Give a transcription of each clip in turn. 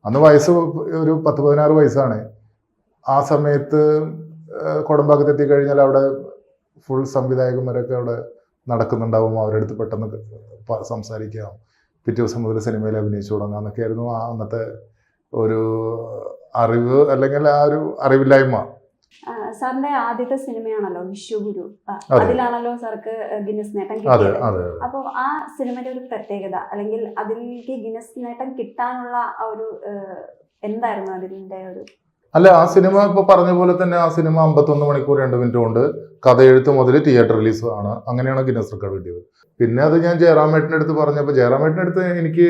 അന്ന് വയസ്സ് ഒരു 10-16 വയസ്സാണ്. ആ സമയത്ത് കോടമ്പാക്കത്ത് എത്തിക്കഴിഞ്ഞാൽ അവിടെ ഫുൾ സംവിധായകന്മാരൊക്കെ അവിടെ നടക്കുന്നുണ്ടാവും. അവരുടെ അടുത്ത് പെട്ടെന്ന് സംസാരിക്കാം, പിറ്റേ ദിവസം മുതൽ സിനിമയിൽ അഭിനയിച്ചു തുടങ്ങാം എന്നൊക്കെയായിരുന്നു അന്നത്തെ ഒരു അറിവ്, അല്ലെങ്കിൽ ആ ഒരു അറിവില്ലായ്മ. സാറിന്റെ ആദ്യത്തെ സിനിമയാണല്ലോ വിശ്വഗുരു, അതിലാണല്ലോ സാർക്ക് ഗിന്നസ് നേട്ടം കിട്ടിയത്. അപ്പൊ ആ സിനിമയുടെ ഒരു പ്രത്യേകത, അല്ലെങ്കിൽ അതിലേക്ക് ഗിന്നസ് നേട്ടം കിട്ടാനുള്ള ഒരു എന്തായിരുന്നു അതിന്റെ ഒരു? അല്ല, ആ സിനിമ ഇപ്പൊ പറഞ്ഞ പോലെ തന്നെ ആ സിനിമ 51 മണിക്കൂർ 2 മിനിറ്റ് കൊണ്ട് കഥ എഴുത്ത് മുതൽ തിയേറ്റർ റിലീസ് ആണ്. അങ്ങനെയാണ് ഗിന്നസ് റെക്കോർഡ് കിട്ടിയത്. പിന്നെ അത് ഞാൻ ജയറാമേട്ടൻ്റെ അടുത്ത് പറഞ്ഞപ്പോൾ ജയറാമേട്ടൻ്റെ അടുത്ത് എനിക്ക്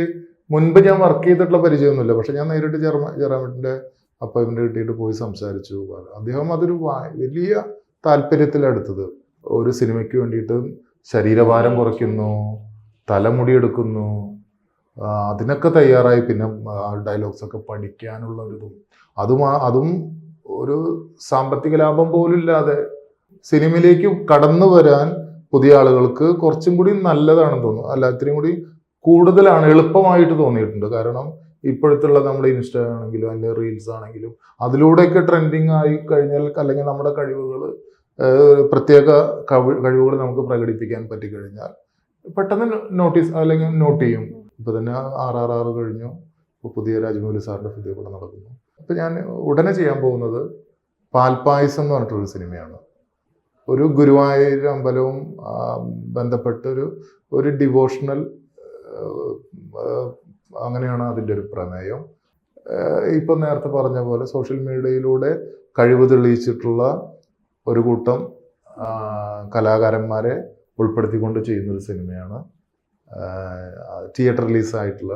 മുൻപ് ഞാൻ വർക്ക് ചെയ്തിട്ടുള്ള പരിചയമൊന്നുമില്ല. പക്ഷെ ഞാൻ നേരിട്ട് ജയറാമേട്ടൻ്റെ അപ്പോയിൻമെന്റ് കിട്ടിയിട്ട് പോയി സംസാരിച്ചു. അദ്ദേഹം അതൊരു വലിയ താല്പര്യത്തിലെടുത്തത്. ഒരു സിനിമയ്ക്ക് വേണ്ടിയിട്ട് ശരീരഭാരം കുറയ്ക്കുന്നു, തലമുടി എടുക്കുന്നു, അതിനൊക്കെ തയ്യാറായി. പിന്നെ ഡയലോഗ്സ് ഒക്കെ പഠിക്കാനുള്ള ഒരിതും അതും ഒരു സാമ്പത്തിക ലാഭം പോലും ഇല്ലാതെ സിനിമയിലേക്ക് കടന്നു വരാൻ പുതിയ ആളുകൾക്ക് കുറച്ചും കൂടി നല്ലതാണെന്ന് തോന്നുന്നു. അല്ല, ഇത്രയും കൂടി കൂടുതലാണ്, എളുപ്പമായിട്ട് തോന്നിയിട്ടുണ്ട്. കാരണം ഇപ്പോഴത്തുള്ള നമ്മുടെ ഇൻസ്റ്റ ആണെങ്കിലും അല്ലെങ്കിൽ റീൽസ് ആണെങ്കിലും അതിലൂടെയൊക്കെ ട്രെൻഡിങ് ആയി കഴിഞ്ഞാൽ, അല്ലെങ്കിൽ നമ്മുടെ കഴിവുകൾ, പ്രത്യേക കഴിവുകൾ നമുക്ക് പ്രകടിപ്പിക്കാൻ പറ്റിക്കഴിഞ്ഞാൽ പെട്ടെന്ന് നോട്ട് ചെയ്യും. ഇപ്പൊ തന്നെ RRR കഴിഞ്ഞു, ഇപ്പോൾ പുതിയ രാജമൗലി സാറിന്റെ പുതിയ പടം നടക്കുന്നു. അപ്പൊ ഞാൻ ഉടനെ ചെയ്യാൻ പോകുന്നത് പാൽപ്പായസം എന്ന് പറഞ്ഞിട്ടൊരു സിനിമയാണ്. ഒരു ഗുരുവായൂർ അമ്പലവും ബന്ധപ്പെട്ട ഒരു ഡിവോഷണൽ, അങ്ങനെയാണ് അതിൻ്റെ ഒരു പ്രമേയം. ഇപ്പം നേരത്തെ പറഞ്ഞ പോലെ സോഷ്യൽ മീഡിയയിലൂടെ കഴിവ് തെളിയിച്ചിട്ടുള്ള ഒരു കൂട്ടം കലാകാരന്മാരെ ഉൾപ്പെടുത്തിക്കൊണ്ട് ചെയ്യുന്നൊരു സിനിമയാണ്. തിയേറ്റർ റിലീസായിട്ടുള്ള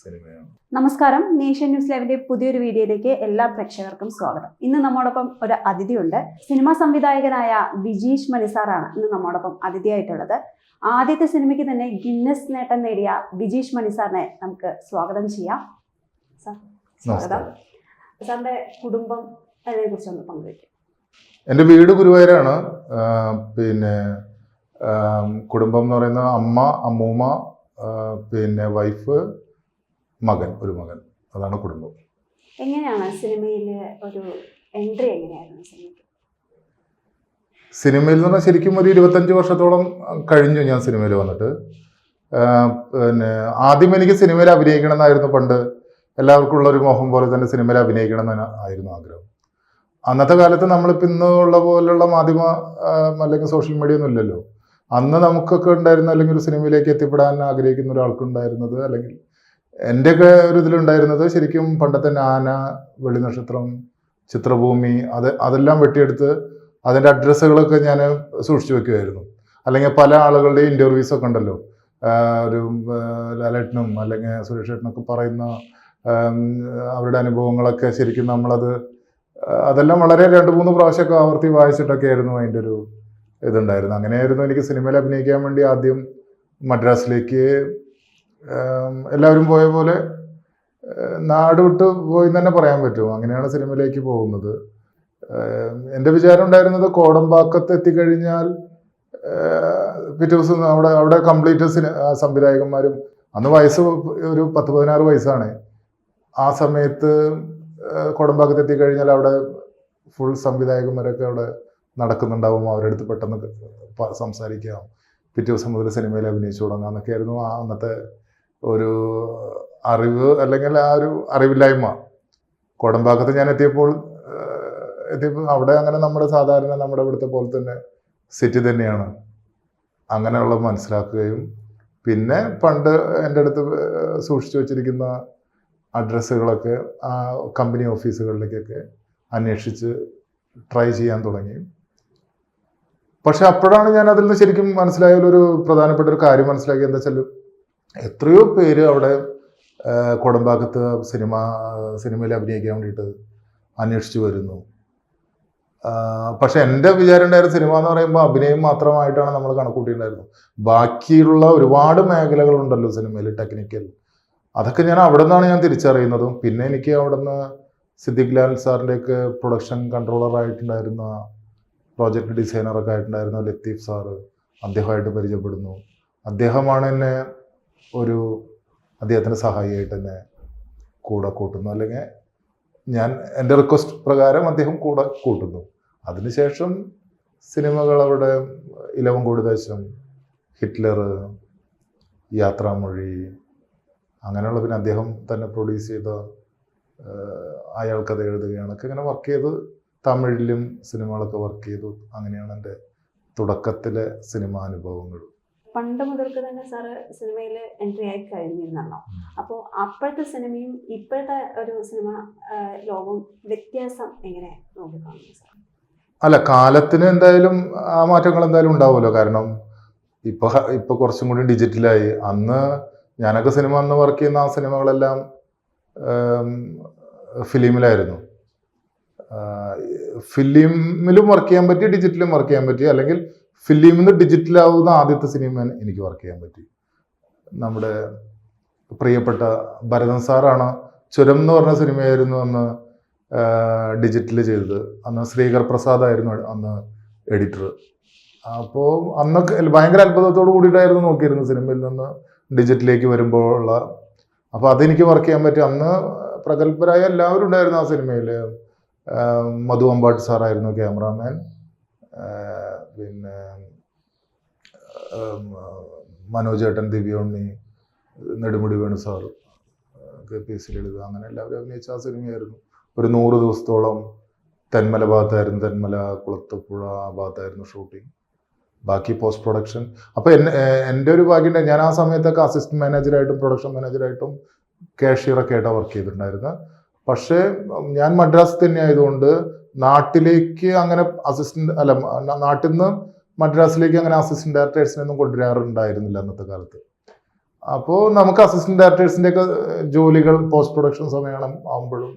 സിനിമയാണ്. നമസ്കാരം, നേഷൻ ന്യൂസ് ലൈവിന്റെ പുതിയൊരു വീഡിയോയിലേക്ക് എല്ലാ പ്രേക്ഷകർക്കും സ്വാഗതം. ഇന്ന് നമ്മോടൊപ്പം ഒരു അതിഥിയുണ്ട്. സിനിമാ സംവിധായകനായ വിജീഷ് മണിസാറാണ് ഇന്ന് നമ്മോടൊപ്പം അതിഥിയായിട്ടുള്ളത്. ആദ്യത്തെ സിനിമയ്ക്ക് തന്നെ ഗിന്നസ് നേട്ടം നേടിയ വിജീഷ് മണിസാറിനെ നമുക്ക് സ്വാഗതം ചെയ്യാം. സ്വാഗതം. സാറിന്റെ കുടുംബം അതിനെ കുറിച്ചൊന്ന് പങ്കുവയ്ക്കും. എൻ്റെ വീട് ഗുരുവായൂരാണ്. പിന്നെ കുടുംബം എന്ന് പറയുന്നത് അമ്മ, അമ്മൂമ്മ, പിന്നെ വൈഫ്, ഒരു മകൻ, അതാണ് കുടുംബം. എങ്ങനെയാണ് സിനിമയിലെ ഒരു എൻട്രി എങ്ങനെയായിരുന്നു സിനിമയ്ക്ക്? സിനിമയിൽ നിന്ന് ശരിക്കും ഒരു 25 വർഷത്തോളം കഴിഞ്ഞു ഞാൻ സിനിമയിൽ വന്നിട്ട്. പിന്നെ ആദ്യം എനിക്ക് സിനിമയിൽ അഭിനയിക്കണം എന്നായിരുന്നു പണ്ട് എല്ലാവർക്കും ഉള്ള ഒരു മോഹം പോലെ തന്നെ സിനിമയിൽ അഭിനയിക്കണം എന്ന് ആയിരുന്നു ആഗ്രഹം. അന്നത്തെ കാലത്ത് നമ്മളിപ്പോൾ ഇന്നുള്ള പോലുള്ള മാധ്യമ അല്ലെങ്കിൽ സോഷ്യൽ മീഡിയ ഒന്നും ഇല്ലല്ലോ. അന്ന് നമുക്കൊക്കെ ഉണ്ടായിരുന്ന, അല്ലെങ്കിൽ ഒരു സിനിമയിലേക്ക് എത്തിപ്പെടാൻ ആഗ്രഹിക്കുന്ന ഒരാൾക്കുണ്ടായിരുന്നത്, അല്ലെങ്കിൽ എൻ്റെയൊക്കെ ഒരു ഇതിലുണ്ടായിരുന്നത് ശരിക്കും പണ്ടത്തെ നാന, വെള്ളിനക്ഷത്രം, ചിത്രഭൂമി, അതെല്ലാം വെട്ടിയെടുത്ത് അതിൻ്റെ അഡ്രസ്സുകളൊക്കെ ഞാൻ സൂക്ഷിച്ചു വെക്കുമായിരുന്നു. അല്ലെങ്കിൽ പല ആളുകളുടെയും ഇൻ്റർവ്യൂസൊക്കെ ഉണ്ടല്ലോ, ഒരു ലാലേട്ടനും അല്ലെങ്കിൽ സുരേഷ് ഏട്ടനൊക്കെ പറയുന്ന അവരുടെ അനുഭവങ്ങളൊക്കെ ശരിക്കും അതെല്ലാം വളരെ 2-3 പ്രാവശ്യമൊക്കെ ആവർത്തി വായിച്ചിട്ടൊക്കെ ആയിരുന്നു അതിൻ്റെ ഒരു ഇതുണ്ടായിരുന്നു. അങ്ങനെയായിരുന്നു എനിക്ക് സിനിമയിൽ അഭിനയിക്കാൻ വേണ്ടി ആദ്യം മദ്രാസിലേക്ക് എല്ലാവരും പോയ പോലെ നാട് വിട്ട് പോയി തന്നെ പറയാൻ പറ്റും. അങ്ങനെയാണ് സിനിമയിലേക്ക് പോകുന്നത്. എൻ്റെ വിചാരം ഉണ്ടായിരുന്നത് കോടമ്പാക്കത്ത് എത്തിക്കഴിഞ്ഞാൽ പിറ്റേ ദിവസം അവിടെ കംപ്ലീറ്റ് സംവിധായകന്മാരും, അന്ന് വയസ്സ് ഒരു 10-16 വയസ്സാണ്. ആ സമയത്ത് കോടമ്പാക്കത്ത് എത്തിക്കഴിഞ്ഞാൽ അവിടെ ഫുൾ സംവിധായകന്മാരൊക്കെ അവിടെ നടക്കുന്നുണ്ടാവും. അവരുടെ അടുത്ത് പെട്ടെന്ന് സംസാരിക്കാം, പിറ്റേ ദിവസം മുതൽ സിനിമയിൽ അഭിനയിച്ചു തുടങ്ങാം എന്നൊക്കെയായിരുന്നു അന്നത്തെ ഒരു അറിവ്, അല്ലെങ്കിൽ ആ ഒരു അറിവില്ലായ്മ. കോടമ്പാക്കത്ത് ഞാൻ എത്തിയപ്പോൾ അവിടെ അങ്ങനെ നമ്മുടെ ഇവിടുത്തെ പോലെ തന്നെ സിറ്റി തന്നെയാണ്, അങ്ങനെയുള്ള മനസ്സിലാക്കുകയും പിന്നെ പണ്ട് എൻ്റെ അടുത്ത് സൂക്ഷിച്ചു വെച്ചിരിക്കുന്ന അഡ്രസ്സുകളൊക്കെ ആ കമ്പനി ഓഫീസുകളിലേക്കൊക്കെ അന്വേഷിച്ച് ട്രൈ ചെയ്യാൻ തുടങ്ങി. പക്ഷെ അപ്പോഴാണ് ഞാൻ അതിൽ നിന്ന് ശരിക്കും മനസ്സിലായൊരു പ്രധാനപ്പെട്ട ഒരു കാര്യം മനസ്സിലാക്കിയത്. എന്താ വെച്ചാൽ എത്രയോ പേര് അവിടെ കോടമ്പാക്കത്ത് സിനിമയിൽ അഭിനയിക്കാൻ വേണ്ടിയിട്ട് അന്വേഷിച്ച് വരുന്നു. പക്ഷെ എൻ്റെ വിചാരം ഉണ്ടായിരുന്ന സിനിമ എന്ന് പറയുമ്പോൾ അഭിനയം മാത്രമായിട്ടാണ് നമ്മൾ കണക്കൂട്ടിയിട്ടുണ്ടായിരുന്നു. ബാക്കിയുള്ള ഒരുപാട് മേഖലകളുണ്ടല്ലോ സിനിമയിൽ, ടെക്നിക്കൽ, അതൊക്കെ ഞാൻ അവിടെ നിന്നാണ് ഞാൻ തിരിച്ചറിയുന്നതും. പിന്നെ എനിക്ക് അവിടെ നിന്ന് സിദ്ദിഖ് ലാൽ സാറിൻ്റെയൊക്കെ പ്രൊഡക്ഷൻ കൺട്രോളറായിട്ടുണ്ടായിരുന്ന, പ്രോജക്റ്റ് ഡിസൈനറൊക്കെ ആയിട്ടുണ്ടായിരുന്ന ലത്തീഫ് സാറ്, അദ്ദേഹമായിട്ട് പരിചയപ്പെടുന്നു. അദ്ദേഹമാണ് എന്നെ അദ്ദേഹത്തിൻ്റെ സഹായിയായിട്ട് എന്നെ കൂടെ കൂട്ടുന്നു, അല്ലെങ്കിൽ ഞാൻ എൻ്റെ റിക്വസ്റ്റ് പ്രകാരം അദ്ദേഹം കൂടെ കൂട്ടുന്നു. അതിനുശേഷം സിനിമകൾ അവിടെ ഇലവൻകോട് ദേശം, ഹിറ്റ്ലർ, യാത്രാമൊഴി, അങ്ങനെയുള്ള, പിന്നെ അദ്ദേഹം തന്നെ പ്രൊഡ്യൂസ് ചെയ്ത അയാൾക്കഥ എഴുതുകയാണൊക്കെ ഇങ്ങനെ വർക്ക് ചെയ്ത് തമിഴിലും സിനിമകളൊക്കെ വർക്ക് ചെയ്തു. അങ്ങനെയാണ് എൻ്റെ തുടക്കത്തിലെ സിനിമാ അനുഭവങ്ങൾ. പണ്ട് മുതൽക്ക് തന്നെ സാറ് സിനിമയിൽ എൻട്രി ആയി കഴിഞ്ഞിരുന്നല്ലോ. അപ്പോൾ അപ്പോഴത്തെ സിനിമയും ഇപ്പോഴത്തെ ഒരു സിനിമ ലോകവും വ്യത്യാസം എങ്ങനെ നോക്കിക്കാണുന്നു സാർ? അല്ല, കാലത്തിന് എന്തായാലും ആ മാറ്റങ്ങൾ എന്തായാലും ഉണ്ടാവുമല്ലോ. കാരണം ഇപ്പൊ കുറച്ചും കൂടി ഡിജിറ്റലായി. അന്ന് ഞാനൊക്കെ സിനിമ അന്ന് വർക്ക് ചെയ്യുന്ന ആ സിനിമകളെല്ലാം ഫിലിമിലായിരുന്നു. ഫിലിമിലും വർക്ക് ചെയ്യാൻ പറ്റി, ഡിജിറ്റലും വർക്ക് ചെയ്യാൻ പറ്റി. അല്ലെങ്കിൽ ഫിലിമിൽ നിന്ന് ഡിജിറ്റലാവുന്ന ആദ്യത്തെ സിനിമ എനിക്ക് വർക്ക് ചെയ്യാൻ പറ്റി. നമ്മുടെ പ്രിയപ്പെട്ട ഭരതൻ സാറാണ് ചുരം എന്ന് പറഞ്ഞ സിനിമയായിരുന്നു അന്ന് ഡിജിറ്റൽ ചെയ്തത്. അന്ന് ശ്രീകർ പ്രസാദ് ആയിരുന്നു അന്ന് എഡിറ്റർ. അപ്പോൾ അന്നൊക്കെ ഭയങ്കര അത്ഭുതത്തോട് കൂടിയിട്ടായിരുന്നു നോക്കിയിരുന്നത് സിനിമയിൽ നിന്ന് ഡിജിറ്റലിലേക്ക് വരുമ്പോഴുള്ള. അപ്പോൾ അതെനിക്ക് വർക്ക് ചെയ്യാൻ പറ്റി. അന്ന് പ്രഗത്ഭരായ എല്ലാവരും ഉണ്ടായിരുന്നു ആ സിനിമയിൽ. മധു അമ്പാട്ട് സാറായിരുന്നു ക്യാമറാമാൻ. പിന്നെ മനോജ് ഏട്ടൻ, ദിവ്യോണ്ണി, നെടുമുടി വേണു സാർ, KPS ലളിത, അങ്ങനെ എല്ലാവരും അഭിനയിച്ച ആ സിനിമയായിരുന്നു. ഒരു 100 ദിവസത്തോളം തെന്മല ഭാഗത്തായിരുന്നു, തെന്മല, കുളത്തപ്പുഴ ആ ഭാഗത്തായിരുന്നു ഷൂട്ടിങ്. ബാക്കി പോസ്റ്റ് പ്രൊഡക്ഷൻ. അപ്പോൾ എൻ്റെ ഒരു ഭാഗ്യം, ഞാൻ ആ സമയത്തൊക്കെ അസിസ്റ്റന്റ് മാനേജറായിട്ടും പ്രൊഡക്ഷൻ മാനേജറായിട്ടും കാഷ്യറൊക്കെ ആയിട്ടാണ് വർക്ക് ചെയ്തിട്ടുണ്ടായിരുന്നത്. പക്ഷേ ഞാൻ മദ്രാസ് തന്നെ ആയതുകൊണ്ട് നാട്ടിലേക്ക് അങ്ങനെ നാട്ടിൽ നിന്ന് മദ്രാസിലേക്ക് അങ്ങനെ അസിസ്റ്റന്റ് ഡയറക്ടേഴ്സിനൊന്നും കൊണ്ടുവരാറുണ്ടായിരുന്നില്ല അന്നത്തെ കാലത്ത്. അപ്പോൾ നമുക്ക് അസിസ്റ്റന്റ് ഡയറക്ടേഴ്സിൻ്റെ ഒക്കെ ജോലികൾ പോസ്റ്റ് പ്രൊഡക്ഷൻ സമയം ആകുമ്പോഴും,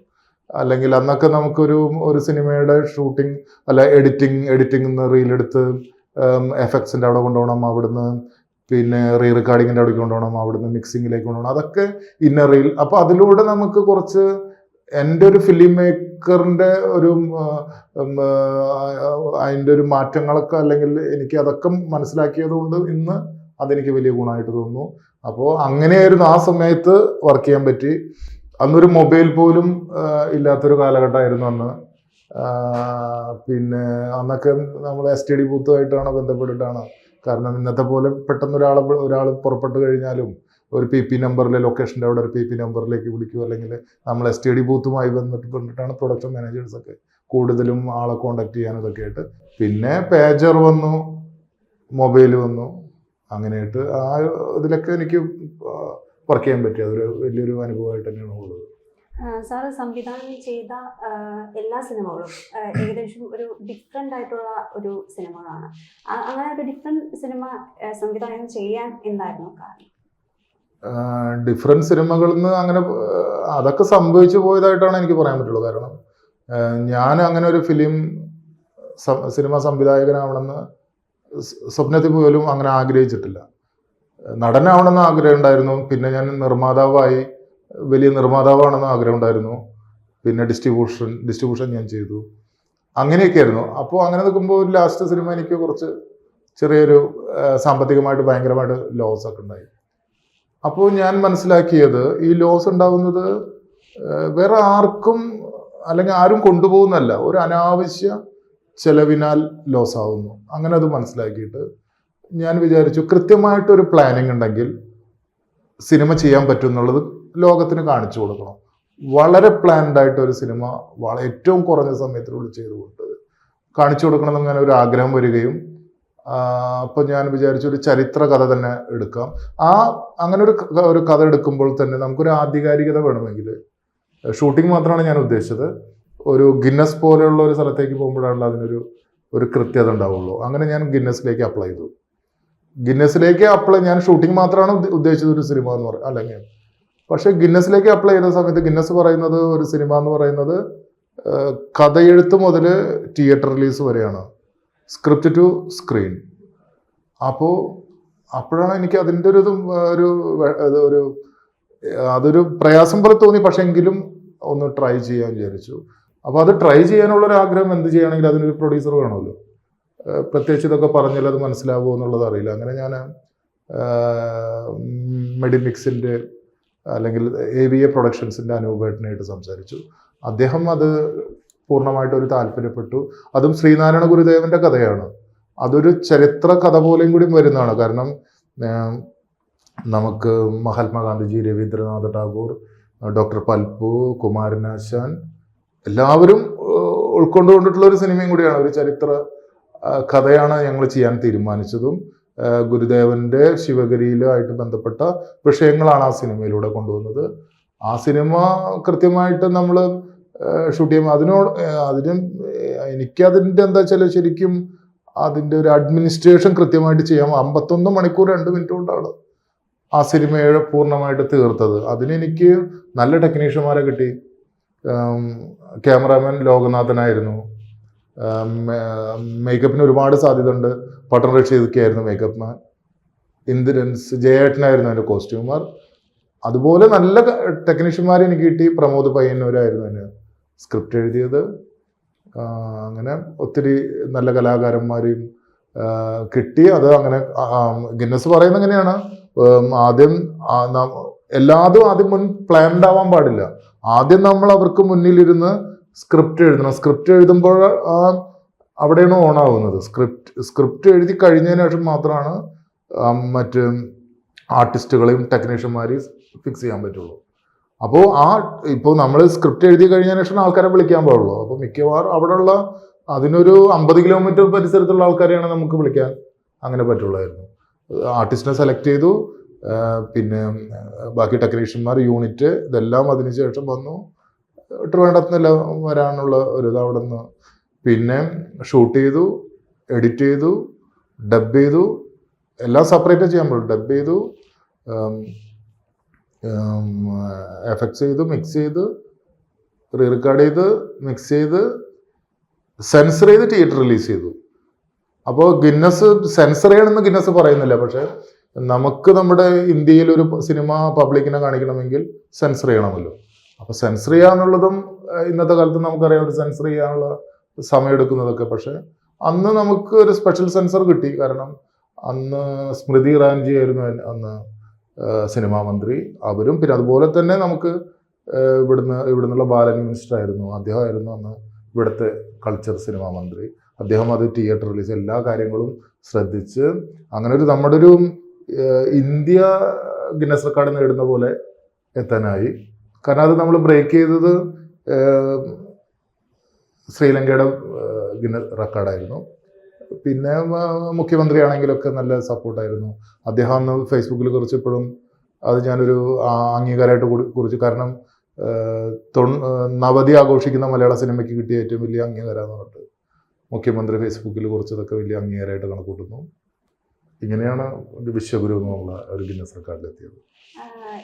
അല്ലെങ്കിൽ അന്നൊക്കെ നമുക്കൊരു സിനിമയുടെ ഷൂട്ടിംഗ് എഡിറ്റിംഗ് റീലെടുത്ത് എഫക്ട്സിൻ്റെ അവിടെ കൊണ്ടുപോകണം, അവിടുന്ന് പിന്നെ റീ റെക്കോർഡിങ്ങിൻ്റെ അവിടെ കൊണ്ടുപോകണം, അവിടുന്ന് മിക്സിങ്ങിലേക്ക് കൊണ്ടുപോകണം, അതൊക്കെ ഇന്നർ റീൽ. അപ്പോൾ അതിലൂടെ നമുക്ക് കുറച്ച് എൻ്റെ ഒരു ഫിലിം മേക്കറിൻ്റെ ഒരു അതിൻ്റെ ഒരു മാറ്റങ്ങളൊക്കെ, അല്ലെങ്കിൽ എനിക്ക് അതൊക്കെ മനസ്സിലാക്കിയത് കൊണ്ട് ഇന്ന് അതെനിക്ക് വലിയ ഗുണമായിട്ട് തോന്നുന്നു. അപ്പോൾ അങ്ങനെയായിരുന്നു ആ സമയത്ത് വർക്ക് ചെയ്യാൻ പറ്റി. അന്നൊരു മൊബൈൽ പോലും ഇല്ലാത്തൊരു കാലഘട്ടമായിരുന്നു അന്ന്. പിന്നെ അന്നൊക്കെ നമ്മൾ STD ബൂത്തുമായിട്ടാണ് ബന്ധപ്പെട്ടിട്ടാണ്. കാരണം ഇന്നത്തെ പോലെ പെട്ടെന്ന് ഒരാൾ പുറപ്പെട്ട് കഴിഞ്ഞാലും ഒരു PP നമ്പറിൽ, ലൊക്കേഷൻ്റെ അവിടെ ഒരു PP നമ്പറിലേക്ക് വിളിക്കുക, അല്ലെങ്കിൽ നമ്മൾ STD ബൂത്തുമായി ബന്ധപ്പെട്ടിട്ടാണ് പ്രൊഡക്ഷൻ മാനേജേഴ്സൊക്കെ കൂടുതലും ആളെ കോണ്ടാക്ട് ചെയ്യാൻ ഇതൊക്കെ ആയിട്ട്. പിന്നെ പേജർ വന്നു, മൊബൈൽ വന്നു, അങ്ങനെയായിട്ട് ആ ഇതിലൊക്കെ എനിക്ക് വർക്ക് ചെയ്യാൻ പറ്റി. അതൊരു വലിയൊരു അനുഭവമായിട്ട് തന്നെയാണ് ഉള്ളത്. സാറ് സംവിധാനം ചെയ്ത എല്ലാ സിനിമകളും ഏകദേശം ഒരു ഡിഫറെൻ്റ് ആയിട്ടുള്ള ഒരു സിനിമകളാണ്. അങ്ങനെ ഒരു ഡിഫറെൻറ്റ് സിനിമ സംവിധാനം ചെയ്യാൻ എന്തായിരുന്നു കാരണം? ഡിഫറെൻറ്റ് സിനിമകളിൽ നിന്ന് അങ്ങനെ അതൊക്കെ സംഭവിച്ചു പോയതായിട്ടാണ് എനിക്ക് പറയാൻ പറ്റുള്ളൂ. കാരണം ഞാൻ അങ്ങനെ ഒരു സിനിമ സംവിധായകനാവണമെന്ന് സ്വപ്നത്തിൽ പോലും അങ്ങനെ ആഗ്രഹിച്ചിട്ടില്ല. നടനാവണമെന്ന് ആഗ്രഹം ഉണ്ടായിരുന്നു. പിന്നെ ഞാൻ വലിയ നിർമ്മാതാവാണെന്ന് ആഗ്രഹം ഉണ്ടായിരുന്നു. പിന്നെ ഡിസ്ട്രിബ്യൂഷൻ ഞാൻ ചെയ്തു. അങ്ങനെയൊക്കെയായിരുന്നു. അപ്പോൾ അങ്ങനെ നിൽക്കുമ്പോൾ ലാസ്റ്റ് സിനിമ എനിക്ക് കുറച്ച് ചെറിയൊരു സാമ്പത്തികമായിട്ട് ഭയങ്കരമായിട്ട് ലോസ് ഒക്കെ ഉണ്ടായി. അപ്പോൾ ഞാൻ മനസ്സിലാക്കിയത് ഈ ലോസ് ഉണ്ടാകുന്നത് വേറെ ആർക്കും, അല്ലെങ്കിൽ ആരും കൊണ്ടുപോകുന്നല്ല, ഒരു അനാവശ്യ ചെലവിനാൽ ലോസ് ആവുന്നു. അങ്ങനെ അത് മനസ്സിലാക്കിയിട്ട് ഞാൻ വിചാരിച്ചു, കൃത്യമായിട്ടൊരു പ്ലാനിങ് ഉണ്ടെങ്കിൽ സിനിമ ചെയ്യാൻ പറ്റും എന്നുള്ളത് ലോകത്തിന് കാണിച്ചു കൊടുക്കണം. വളരെ പ്ലാൻഡ് ആയിട്ട് ഒരു സിനിമ ഏറ്റവും കുറഞ്ഞ സമയത്തിനുള്ളിൽ ചെയ്തുകൊണ്ട് കാണിച്ചു കൊടുക്കണം എന്നങ്ങനെ ഒരു ആഗ്രഹം വരികയും, അപ്പോൾ ഞാൻ വിചാരിച്ചു ഒരു ചരിത്ര കഥ തന്നെ എടുക്കാം. അങ്ങനെ ഒരു കഥ എടുക്കുമ്പോൾ തന്നെ നമുക്കൊരു ആധികാരികത വേണമെങ്കിൽ, ഷൂട്ടിംഗ് മാത്രമാണ് ഞാൻ ഉദ്ദേശിച്ചത്, ഒരു ഗിന്നസ് പോലെയുള്ള ഒരു സ്ഥലത്തേക്ക് പോകുമ്പോഴാണല്ലോ അതിനൊരു കൃത്യത ഉണ്ടാവുള്ളൂ. അങ്ങനെ ഞാൻ ഗിന്നസിലേക്ക് അപ്ലൈ ചെയ്തു. ഞാൻ ഷൂട്ടിംഗ് മാത്രമാണ് ഉദ്ദേശിച്ചത് ഒരു സിനിമ എന്ന് പറയും അല്ലെങ്കിൽ. പക്ഷേ ഗിന്നസിലേക്ക് അപ്ലൈ ചെയ്ത സമയത്ത് ഗിന്നസ് പറയുന്നത് ഒരു സിനിമ എന്ന് പറയുന്നത് കഥയെഴുത്ത് മുതൽ തിയേറ്റർ റിലീസ് വരെയാണ്, സ്ക്രിപ്റ്റ് ടു സ്ക്രീൻ. അപ്പോഴാണ് എനിക്ക് അതിൻ്റെ അതൊരു പ്രയാസം പോലെ തോന്നി. പക്ഷെ എങ്കിലും ഒന്ന് ട്രൈ ചെയ്യാൻ വിചാരിച്ചു. അപ്പോൾ അത് ട്രൈ ചെയ്യാനുള്ളൊരു ആഗ്രഹം, എന്ത് ചെയ്യുകയാണെങ്കിൽ അതിനൊരു പ്രൊഡ്യൂസർ വേണമല്ലോ. പ്രത്യേകിച്ച് ഇതൊക്കെ പറഞ്ഞാൽ അത് മനസ്സിലാവുമോ എന്നുള്ളത് അറിയില്ല. അങ്ങനെ ഞാൻ മെഡിമിക്സിൻ്റെ അല്ലെങ്കിൽ AVA പ്രൊഡക്ഷൻസിൻ്റെ അനൂപേട്ടനായിട്ട് സംസാരിച്ചു. അദ്ദേഹം അത് പൂർണ്ണമായിട്ട് ഒരു താല്പര്യപ്പെട്ടു. അതും ശ്രീനാരായണ ഗുരുദേവൻ്റെ കഥയാണ്. അതൊരു ചരിത്ര കഥ പോലെയും കൂടി വരുന്നതാണ്. കാരണം നമുക്ക് മഹാത്മാഗാന്ധിജി, രവീന്ദ്രനാഥ ടാഗോർ, ഡോക്ടർ പൽപ്പു, കുമാരനാശാൻ എല്ലാവരും ഉൾക്കൊണ്ടുകൊണ്ടിട്ടുള്ള ഒരു സിനിമയും കൂടിയാണ്. ഒരു ചരിത്ര കഥയാണ് ഞങ്ങൾ ചെയ്യാൻ തീരുമാനിച്ചതും. ഗുരുദേവന്റെ ശിവഗിരിയിലുമായിട്ട് ബന്ധപ്പെട്ട വിഷയങ്ങളാണ് ആ സിനിമയിലൂടെ കൊണ്ടുവന്നത്. ആ സിനിമ കൃത്യമായിട്ട് നമ്മൾ ഷൂട്ട് ചെയ്യുമ്പോൾ എനിക്കതിൻ്റെ എന്താ വെച്ചാൽ ശരിക്കും അതിൻ്റെ ഒരു അഡ്മിനിസ്ട്രേഷൻ കൃത്യമായിട്ട് ചെയ്യാം. 51 മണിക്കൂർ 2 മിനിറ്റ് കൊണ്ടാണ് ആ സിനിമയെ പൂർണ്ണമായിട്ട് തീർത്തത്. അതിനെനിക്ക് നല്ല ടെക്നീഷ്യന്മാരെ കിട്ടി. ക്യാമറാമാൻ ലോകനാഥനായിരുന്നു. മേക്കപ്പിന് ഒരുപാട് സാധ്യത ഉണ്ട്. പട്ടൺ റഷീദൊക്കെയായിരുന്നു മേക്കപ്പ് മാൻ. ഇന്ദ്രൻസ് ജയേട്ടനായിരുന്നു അതിൻ്റെ കോസ്റ്റ്യൂമർ. അതുപോലെ നല്ല ടെക്നീഷ്യന്മാരെ എനിക്ക് കിട്ടി. പ്രമോദ് പയ്യന്നൂരായിരുന്നു അതിന് സ്ക്രിപ്റ്റ് എഴുതിയത്. അങ്ങനെ ഒത്തിരി നല്ല കലാകാരന്മാരെയും കിട്ടി. അത് അങ്ങനെ ഗിന്നസ് പറയുന്നത് എങ്ങനെയാണ്, എല്ലാതും ആദ്യം പ്ലാൻഡ് ആവാൻ പാടില്ല. ആദ്യം നമ്മൾ അവർക്ക് മുന്നിലിരുന്ന് സ്ക്രിപ്റ്റ് എഴുതണം. സ്ക്രിപ്റ്റ് എഴുതുമ്പോൾ അവിടെയാണ് ഓണാവുന്നത്. സ്ക്രിപ്റ്റ് എഴുതി കഴിഞ്ഞതിന് ശേഷം മാത്രമാണ് മറ്റ് ആർട്ടിസ്റ്റുകളെയും ടെക്നീഷ്യന്മാരെയും ഫിക്സ് ചെയ്യാൻ പറ്റുള്ളൂ. അപ്പോൾ ഇപ്പോൾ നമ്മൾ സ്ക്രിപ്റ്റ് എഴുതി കഴിഞ്ഞതിന് ശേഷം ആൾക്കാരെ വിളിക്കാൻ പാടുള്ളൂ. അപ്പോൾ മിക്കവാറും അവിടെയുള്ള അതിനൊരു 50 കിലോമീറ്റർ പരിസരത്തുള്ള ആൾക്കാരെയാണ് നമുക്ക് വിളിക്കാൻ അങ്ങനെ പറ്റുള്ളായിരുന്നു. ആർട്ടിസ്റ്റിനെ സെലക്ട് ചെയ്തു, പിന്നെ ബാക്കി ടെക്നീഷ്യന്മാർ, യൂണിറ്റ്, ഇതെല്ലാം അതിനുശേഷം വന്നു. ട്രിവാൻഡ്രത്തുനിന്നെല്ലാം വരാനുള്ള ഒരു ഇത് അവിടെ നിന്ന് പിന്നെ ഷൂട്ട് ചെയ്തു, എഡിറ്റ് ചെയ്തു, ഡബ് ചെയ്തു, എല്ലാം സെപ്പറേറ്റ് ചെയ്യാൻ പറ്റും. ഡബ് ചെയ്തു, എഫക്ട്സ് ചെയ്തു, മിക്സ് ചെയ്ത്, റീ റെക്കോർഡ് ചെയ്ത്, മിക്സ് ചെയ്ത്, സെൻസർ ചെയ്ത് തിയേറ്റർ റിലീസ് ചെയ്തു. അപ്പോൾ ഗിന്നസ് സെൻസർ ചെയ്യണമെന്ന് ഗിന്നസ് പറയുന്നില്ല. പക്ഷെ നമുക്ക് നമ്മുടെ ഇന്ത്യയിൽ ഒരു സിനിമ പബ്ലിക്കിനെ കാണിക്കണമെങ്കിൽ സെൻസർ ചെയ്യണമല്ലോ. അപ്പോൾ സെൻസർ ചെയ്യാന്നുള്ളതും ഇന്നത്തെ കാലത്ത് നമുക്കറിയാം ഒരു സെൻസർ ചെയ്യാനുള്ള സമയം എടുക്കുന്നതൊക്കെ. പക്ഷെ അന്ന് നമുക്ക് ഒരു സ്പെഷ്യൽ സെൻസർ കിട്ടി. കാരണം അന്ന് സ്മൃതി ഇറാനി ആയിരുന്നു അന്ന് സിനിമാ മന്ത്രി. അവരും പിന്നെ അതുപോലെ തന്നെ നമുക്ക് ഇവിടുന്നുള്ള ബാലൻ മിനിസ്റ്റർ ആയിരുന്നു, അദ്ദേഹമായിരുന്നു അന്ന് ഇവിടുത്തെ കൾച്ചർ സിനിമാ മന്ത്രി. അദ്ദേഹം അത് തിയേറ്റർ റിലീസ് എല്ലാ കാര്യങ്ങളും ശ്രദ്ധിച്ച് അങ്ങനെ നമ്മുടെ ഒരു ഇന്ത്യ ഗിന്നസ് റെക്കോർഡ് നേടുന്ന പോലെ എത്താനായി. കാരണം അത് നമ്മൾ ബ്രേക്ക് ചെയ്തത് ശ്രീലങ്കയുടെ ഗിന്നസ് റെക്കോർഡായിരുന്നു. പിന്നെ മുഖ്യമന്ത്രിയാണെങ്കിലൊക്കെ നല്ല സപ്പോർട്ടായിരുന്നു. അദ്ദേഹം അന്ന് ഫേസ്ബുക്കിൽ കുറിച്ചപ്പോഴും അത് ഞാനൊരു അംഗീകാരമായിട്ട് കുറിച്ചു. കാരണം നവതി ആഘോഷിക്കുന്ന മലയാള സിനിമയ്ക്ക് കിട്ടിയ ഏറ്റവും വലിയ അംഗീകാരമെന്ന് പറഞ്ഞിട്ട് മുഖ്യമന്ത്രി ഫേസ്ബുക്കിൽ കുറിച്ചതൊക്കെ വലിയ അംഗീകാരമായിട്ട് കണക്കൂട്ടുന്നു. ഇങ്ങനെയാണ് ഒരു വിശ്വഗുരു എന്നുള്ള ഒരു ഗിന്നസ് റെക്കോർഡിലെത്തിയത്.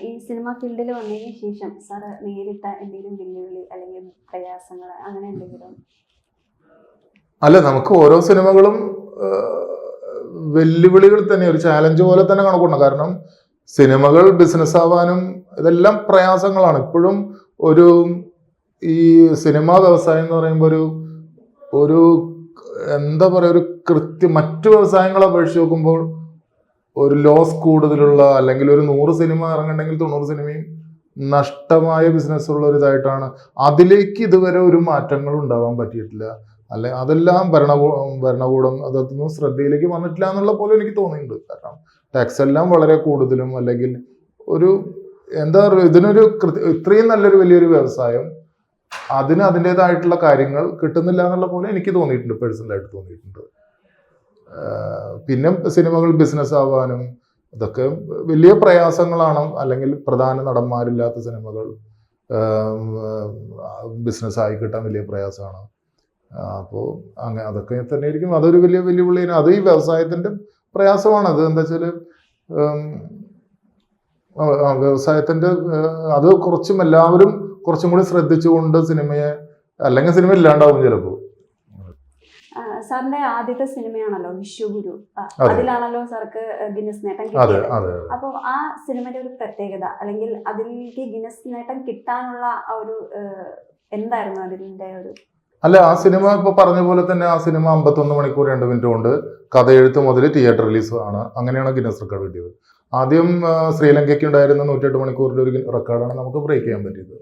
ഈ സിനിമ ഫീൽഡിൽ വന്നതിന് ശേഷം സാർ നേരിട്ട എന്തെങ്കിലും വെല്ലുവിളി അല്ലെങ്കിൽ പ്രയാസങ്ങൾ അങ്ങനെ എന്തെങ്കിലും? അല്ല, നമുക്ക് ഓരോ സിനിമകളും വെല്ലുവിളികൾ തന്നെ, ഒരു ചാലഞ്ച് പോലെ തന്നെ കണക്കൂട്ടണം. കാരണം സിനിമകൾ ബിസിനസ് ആവാനും ഇതെല്ലാം പ്രയാസങ്ങളാണ്. ഇപ്പോഴും ഈ സിനിമാ വ്യവസായം എന്ന് പറയുമ്പോൾ ഒരു എന്താ പറയുക, ഒരു മറ്റു വ്യവസായങ്ങളെ അപേക്ഷിച്ച് നോക്കുമ്പോൾ ഒരു ലോസ് കൂടുതലുള്ള, അല്ലെങ്കിൽ ഒരു 100 സിനിമ ഇറങ്ങുന്നുണ്ടെങ്കിൽ 90 സിനിമയും നഷ്ടമായ ബിസിനസ് ഉള്ള ഒരു ഇതായിട്ടാണ്. അതിലേക്ക് ഇതുവരെ ഒരു മാറ്റങ്ങളും ഉണ്ടാവാൻ പറ്റിയിട്ടില്ല. അതെല്ലാം ഭരണകൂടം അതൊന്നും ശ്രദ്ധയിലേക്ക് വന്നിട്ടില്ല എന്നുള്ള പോലെ എനിക്ക് തോന്നിയിട്ടുണ്ട്. കാരണം ടാക്സ് എല്ലാം വളരെ കൂടുതലും, അല്ലെങ്കിൽ ഒരു എന്താ പറയുക, ഇതിനൊരു ഇത്രയും നല്ലൊരു വലിയൊരു വ്യവസായം അതിന് അതിൻ്റെതായിട്ടുള്ള കാര്യങ്ങൾ കിട്ടുന്നില്ല എന്നുള്ള പോലെ എനിക്ക് തോന്നിയിട്ടുണ്ട്, പേഴ്സണലായിട്ട് തോന്നിയിട്ടുണ്ട്. പിന്നെ സിനിമകൾ ബിസിനസ് ആവാനും ഇതൊക്കെ വലിയ പ്രയാസങ്ങളാണ്. അല്ലെങ്കിൽ പ്രധാന നടന്മാരില്ലാത്ത സിനിമകൾ ബിസിനസ് ആയി കിട്ടാൻ വലിയ പ്രയാസമാണ്. അപ്പോൾ അതൊക്കെ തന്നെ ആയിരിക്കും. അതൊരു വലിയ വെല്ലുവിളിയാണ്. അത് ഈ വ്യവസായത്തിൻ്റെ പ്രയാസമാണ്. അത് എന്താ വെച്ചാൽ വ്യവസായത്തിൻ്റെ അത് എല്ലാവരും കുറച്ചും കൂടി ശ്രദ്ധിച്ചുകൊണ്ട് സിനിമയെ, അല്ലെങ്കിൽ സിനിമ ഇല്ലാണ്ടാവും ചിലപ്പോൾ. സാറിന്റെ ആദ്യത്തെ സിനിമയാണല്ലോ വിശ്വഗുരു, അതിലാണല്ലോ സാർക്ക് ഗിന്നസ് നേട്ടം കിട്ടിയത്. അപ്പോൾ ആ സിനിമയുടെ ഒരു പ്രത്യേകത, അല്ലെങ്കിൽ അതിലേക്ക് ഗിന്നസ് നേട്ടം കിട്ടാനുള്ള ഒരു എന്തായിരുന്നു അതിന്റെ ഒരു? അല്ല, ആ സിനിമ ഇപ്പൊ പറഞ്ഞ പോലെ തന്നെ ആ സിനിമ 51 മണിക്കൂർ 2 മിനിറ്റ് കൊണ്ട് കഥ എഴുത്ത് മുതൽ തിയേറ്റർ റിലീസ് ആണ്. അങ്ങനെയാണ് ഗിന്നസ് റെക്കോർഡ് കിട്ടിയത്. ആദ്യം ശ്രീലങ്കയ്ക്ക് ഉണ്ടായിരുന്ന 108 മണിക്കൂറിന്റെ ഒരു റെക്കോർഡാണ് നമുക്ക് ബ്രേക്ക് ചെയ്യാൻ പറ്റിയത്.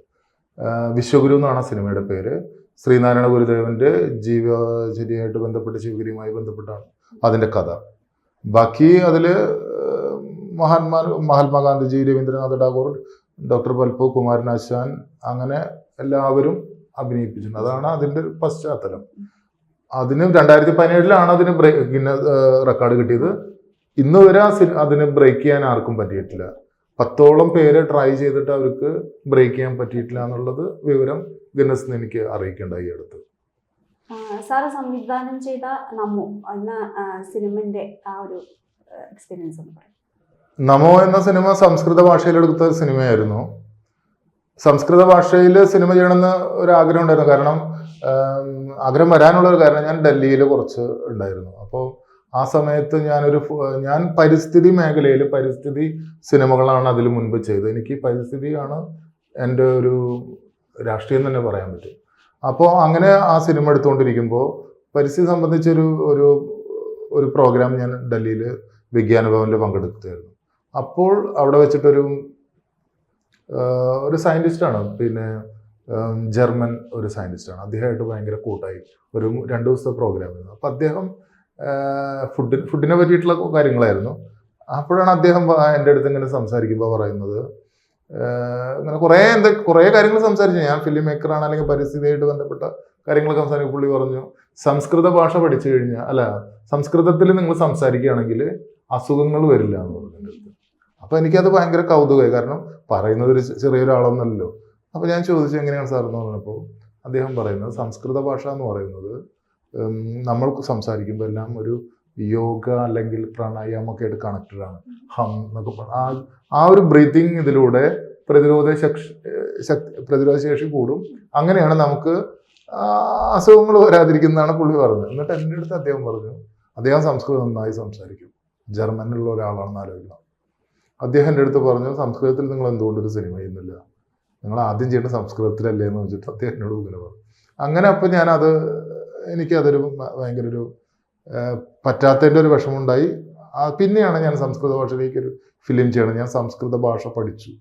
വിശ്വഗുരു എന്നാണ് ആ സിനിമയുടെ പേര്. ശ്രീനാരായണ ഗുരുദേവന്റെ ജീവചര്യയായിട്ട് ബന്ധപ്പെട്ട് ശിവഗിരിയുമായി ബന്ധപ്പെട്ടാണ് അതിന്റെ കഥ. ബാക്കി അതില് മഹാത്മാഗാന്ധിജി, രവീന്ദ്രനാഥ് ടാഗോർ, ഡോക്ടർ പൽപു, കുമാരനാശാൻ, അങ്ങനെ എല്ലാവരും അഭിനയിപ്പിച്ചിട്ടുണ്ട്. അതാണ് അതിന്റെ ഒരു പശ്ചാത്തലം. അതിന് 2017 അതിന് റെക്കോർഡ് കിട്ടിയത്. ഇന്ന് വരെ അതിന് ബ്രേക്ക് ചെയ്യാൻ ആർക്കും പറ്റിയിട്ടില്ല. 10ഓളം പേര് ട്രൈ ചെയ്തിട്ട് അവർക്ക് ബ്രേക്ക് ചെയ്യാൻ പറ്റിയിട്ടില്ല എന്നുള്ളത് വിവരം ഗിന്നസിന് എനിക്ക് അറിയിക്കേണ്ടായി അടുത്ത്. സാറ് സംവിധാനം ചെയ്ത നമോ എന്ന സിനിമന്റെ ആ ഒരു എക്സ്പീരിയൻസ് ഒന്ന് പറയാം. നമോ എന്ന സിനിമ സംസ്കൃത ഭാഷയിലെടുത്ത സിനിമയായിരുന്നു. സംസ്കൃത ഭാഷയിൽ സിനിമ ചെയ്യണമെന്ന് ഒരു ആഗ്രഹം ഉണ്ടായിരുന്നു. കാരണം ആഗ്രഹം വരാനുള്ള ഒരു കാരണം, ഞാൻ ഡൽഹിയിൽ കുറച്ച് ഉണ്ടായിരുന്നു. അപ്പോൾ ആ സമയത്ത് ഞാൻ പരിസ്ഥിതി മേഖലയിൽ പരിസ്ഥിതി സിനിമകളാണ് അതിൽ മുൻപ് ചെയ്തത്. എനിക്ക് പരിസ്ഥിതിയാണ് എൻ്റെ ഒരു രാഷ്ട്രീയം തന്നെ പറയാൻ പറ്റും. അപ്പോൾ അങ്ങനെ ആ സിനിമ എടുത്തുകൊണ്ടിരിക്കുമ്പോൾ പരിസ്ഥിതി സംബന്ധിച്ചൊരു ഒരു ഒരു പ്രോഗ്രാം ഞാൻ ഡൽഹിയിൽ വിജ്ഞാന ഭവനിൽ പങ്കെടുത്തായിരുന്നു. അപ്പോൾ അവിടെ വെച്ചിട്ടൊരു സയൻറ്റിസ്റ്റാണ്, പിന്നെ ജർമ്മൻ ഒരു സയൻറ്റിസ്റ്റാണ്. അദ്ദേഹമായിട്ട് ഭയങ്കര കൂട്ടായി ഒരു 2 ദിവസത്തെ പ്രോഗ്രാമായിരുന്നു. അപ്പോൾ അദ്ദേഹം ഫുഡിനെ പറ്റിയിട്ടുള്ള കാര്യങ്ങളായിരുന്നു. അപ്പോഴാണ് അദ്ദേഹം എൻ്റെ അടുത്ത് ഇങ്ങനെ സംസാരിക്കുമ്പോൾ പറയുന്നത്, ഇങ്ങനെ കുറേ കാര്യങ്ങൾ സംസാരിച്ചു. ഞാൻ ഫിലിം മേക്കറാണ്, അല്ലെങ്കിൽ പരിസ്ഥിതിയായിട്ട് ബന്ധപ്പെട്ട കാര്യങ്ങളൊക്കെ സംസാരിക്കും. പുള്ളി പറഞ്ഞു, സംസ്കൃത ഭാഷ പഠിച്ചു കഴിഞ്ഞാൽ സംസ്കൃതത്തിൽ നിങ്ങൾ സംസാരിക്കുകയാണെങ്കിൽ അസുഖങ്ങൾ വരില്ല എന്ന് പറഞ്ഞു എൻ്റെ അടുത്ത്. അപ്പോൾ എനിക്കത് ഭയങ്കര കൗതുകമായി. കാരണം പറയുന്നത് ഒരു ചെറിയൊരാളൊന്നല്ലോ. അപ്പോൾ ഞാൻ ചോദിച്ചു, എങ്ങനെയാണ് സാർ എന്ന് പറഞ്ഞപ്പോൾ അദ്ദേഹം പറയുന്നത്, സംസ്കൃത ഭാഷ എന്ന് പറയുന്നത് നമ്മൾ സംസാരിക്കുമ്പോൾ എല്ലാം ഒരു യോഗ അല്ലെങ്കിൽ പ്രാണായാമൊക്കെ ആയിട്ട് കണക്റ്റഡ് ആണ്. ഹം എന്നൊക്കെ ആ ഒരു ബ്രീത്തിങ് ഇതിലൂടെ പ്രതിരോധ ശേഷി കൂടും. അങ്ങനെയാണ് നമുക്ക് അസുഖങ്ങൾ വരാതിരിക്കുന്നതാണ് പുള്ളി പറഞ്ഞത്. എന്നിട്ട് എൻ്റെ അടുത്ത് അദ്ദേഹം പറഞ്ഞു, അദ്ദേഹം സംസ്കൃതം നന്നായി സംസാരിക്കും, ജർമ്മനിലുള്ള ഒരാളാണെന്ന് ആലോചിക്കണം. അദ്ദേഹം എൻ്റെ അടുത്ത് പറഞ്ഞു, സംസ്കൃതത്തിൽ നിങ്ങൾ എന്തുകൊണ്ടൊരു സിനിമ ചെയ്യുന്നില്ല, നിങ്ങൾ ആദ്യം ചെയ്യേണ്ട സംസ്കൃതത്തിലല്ലേ എന്ന് വെച്ചിട്ട് അദ്ദേഹം എന്നോട് ഇങ്ങനെ പറഞ്ഞു. അങ്ങനെ അപ്പോൾ എനിക്കതൊരു ഭയങ്കര ഒരു പറ്റാത്തതിൻ്റെ ഒരു വിഷമമുണ്ടായി. പിന്നെയാണ് ഞാൻ സംസ്കൃത ഭാഷയിലേക്കൊരു ഫിലിം ചെയ്യണം. ഞാൻ സംസ്കൃത ഭാഷ പഠിച്ചു.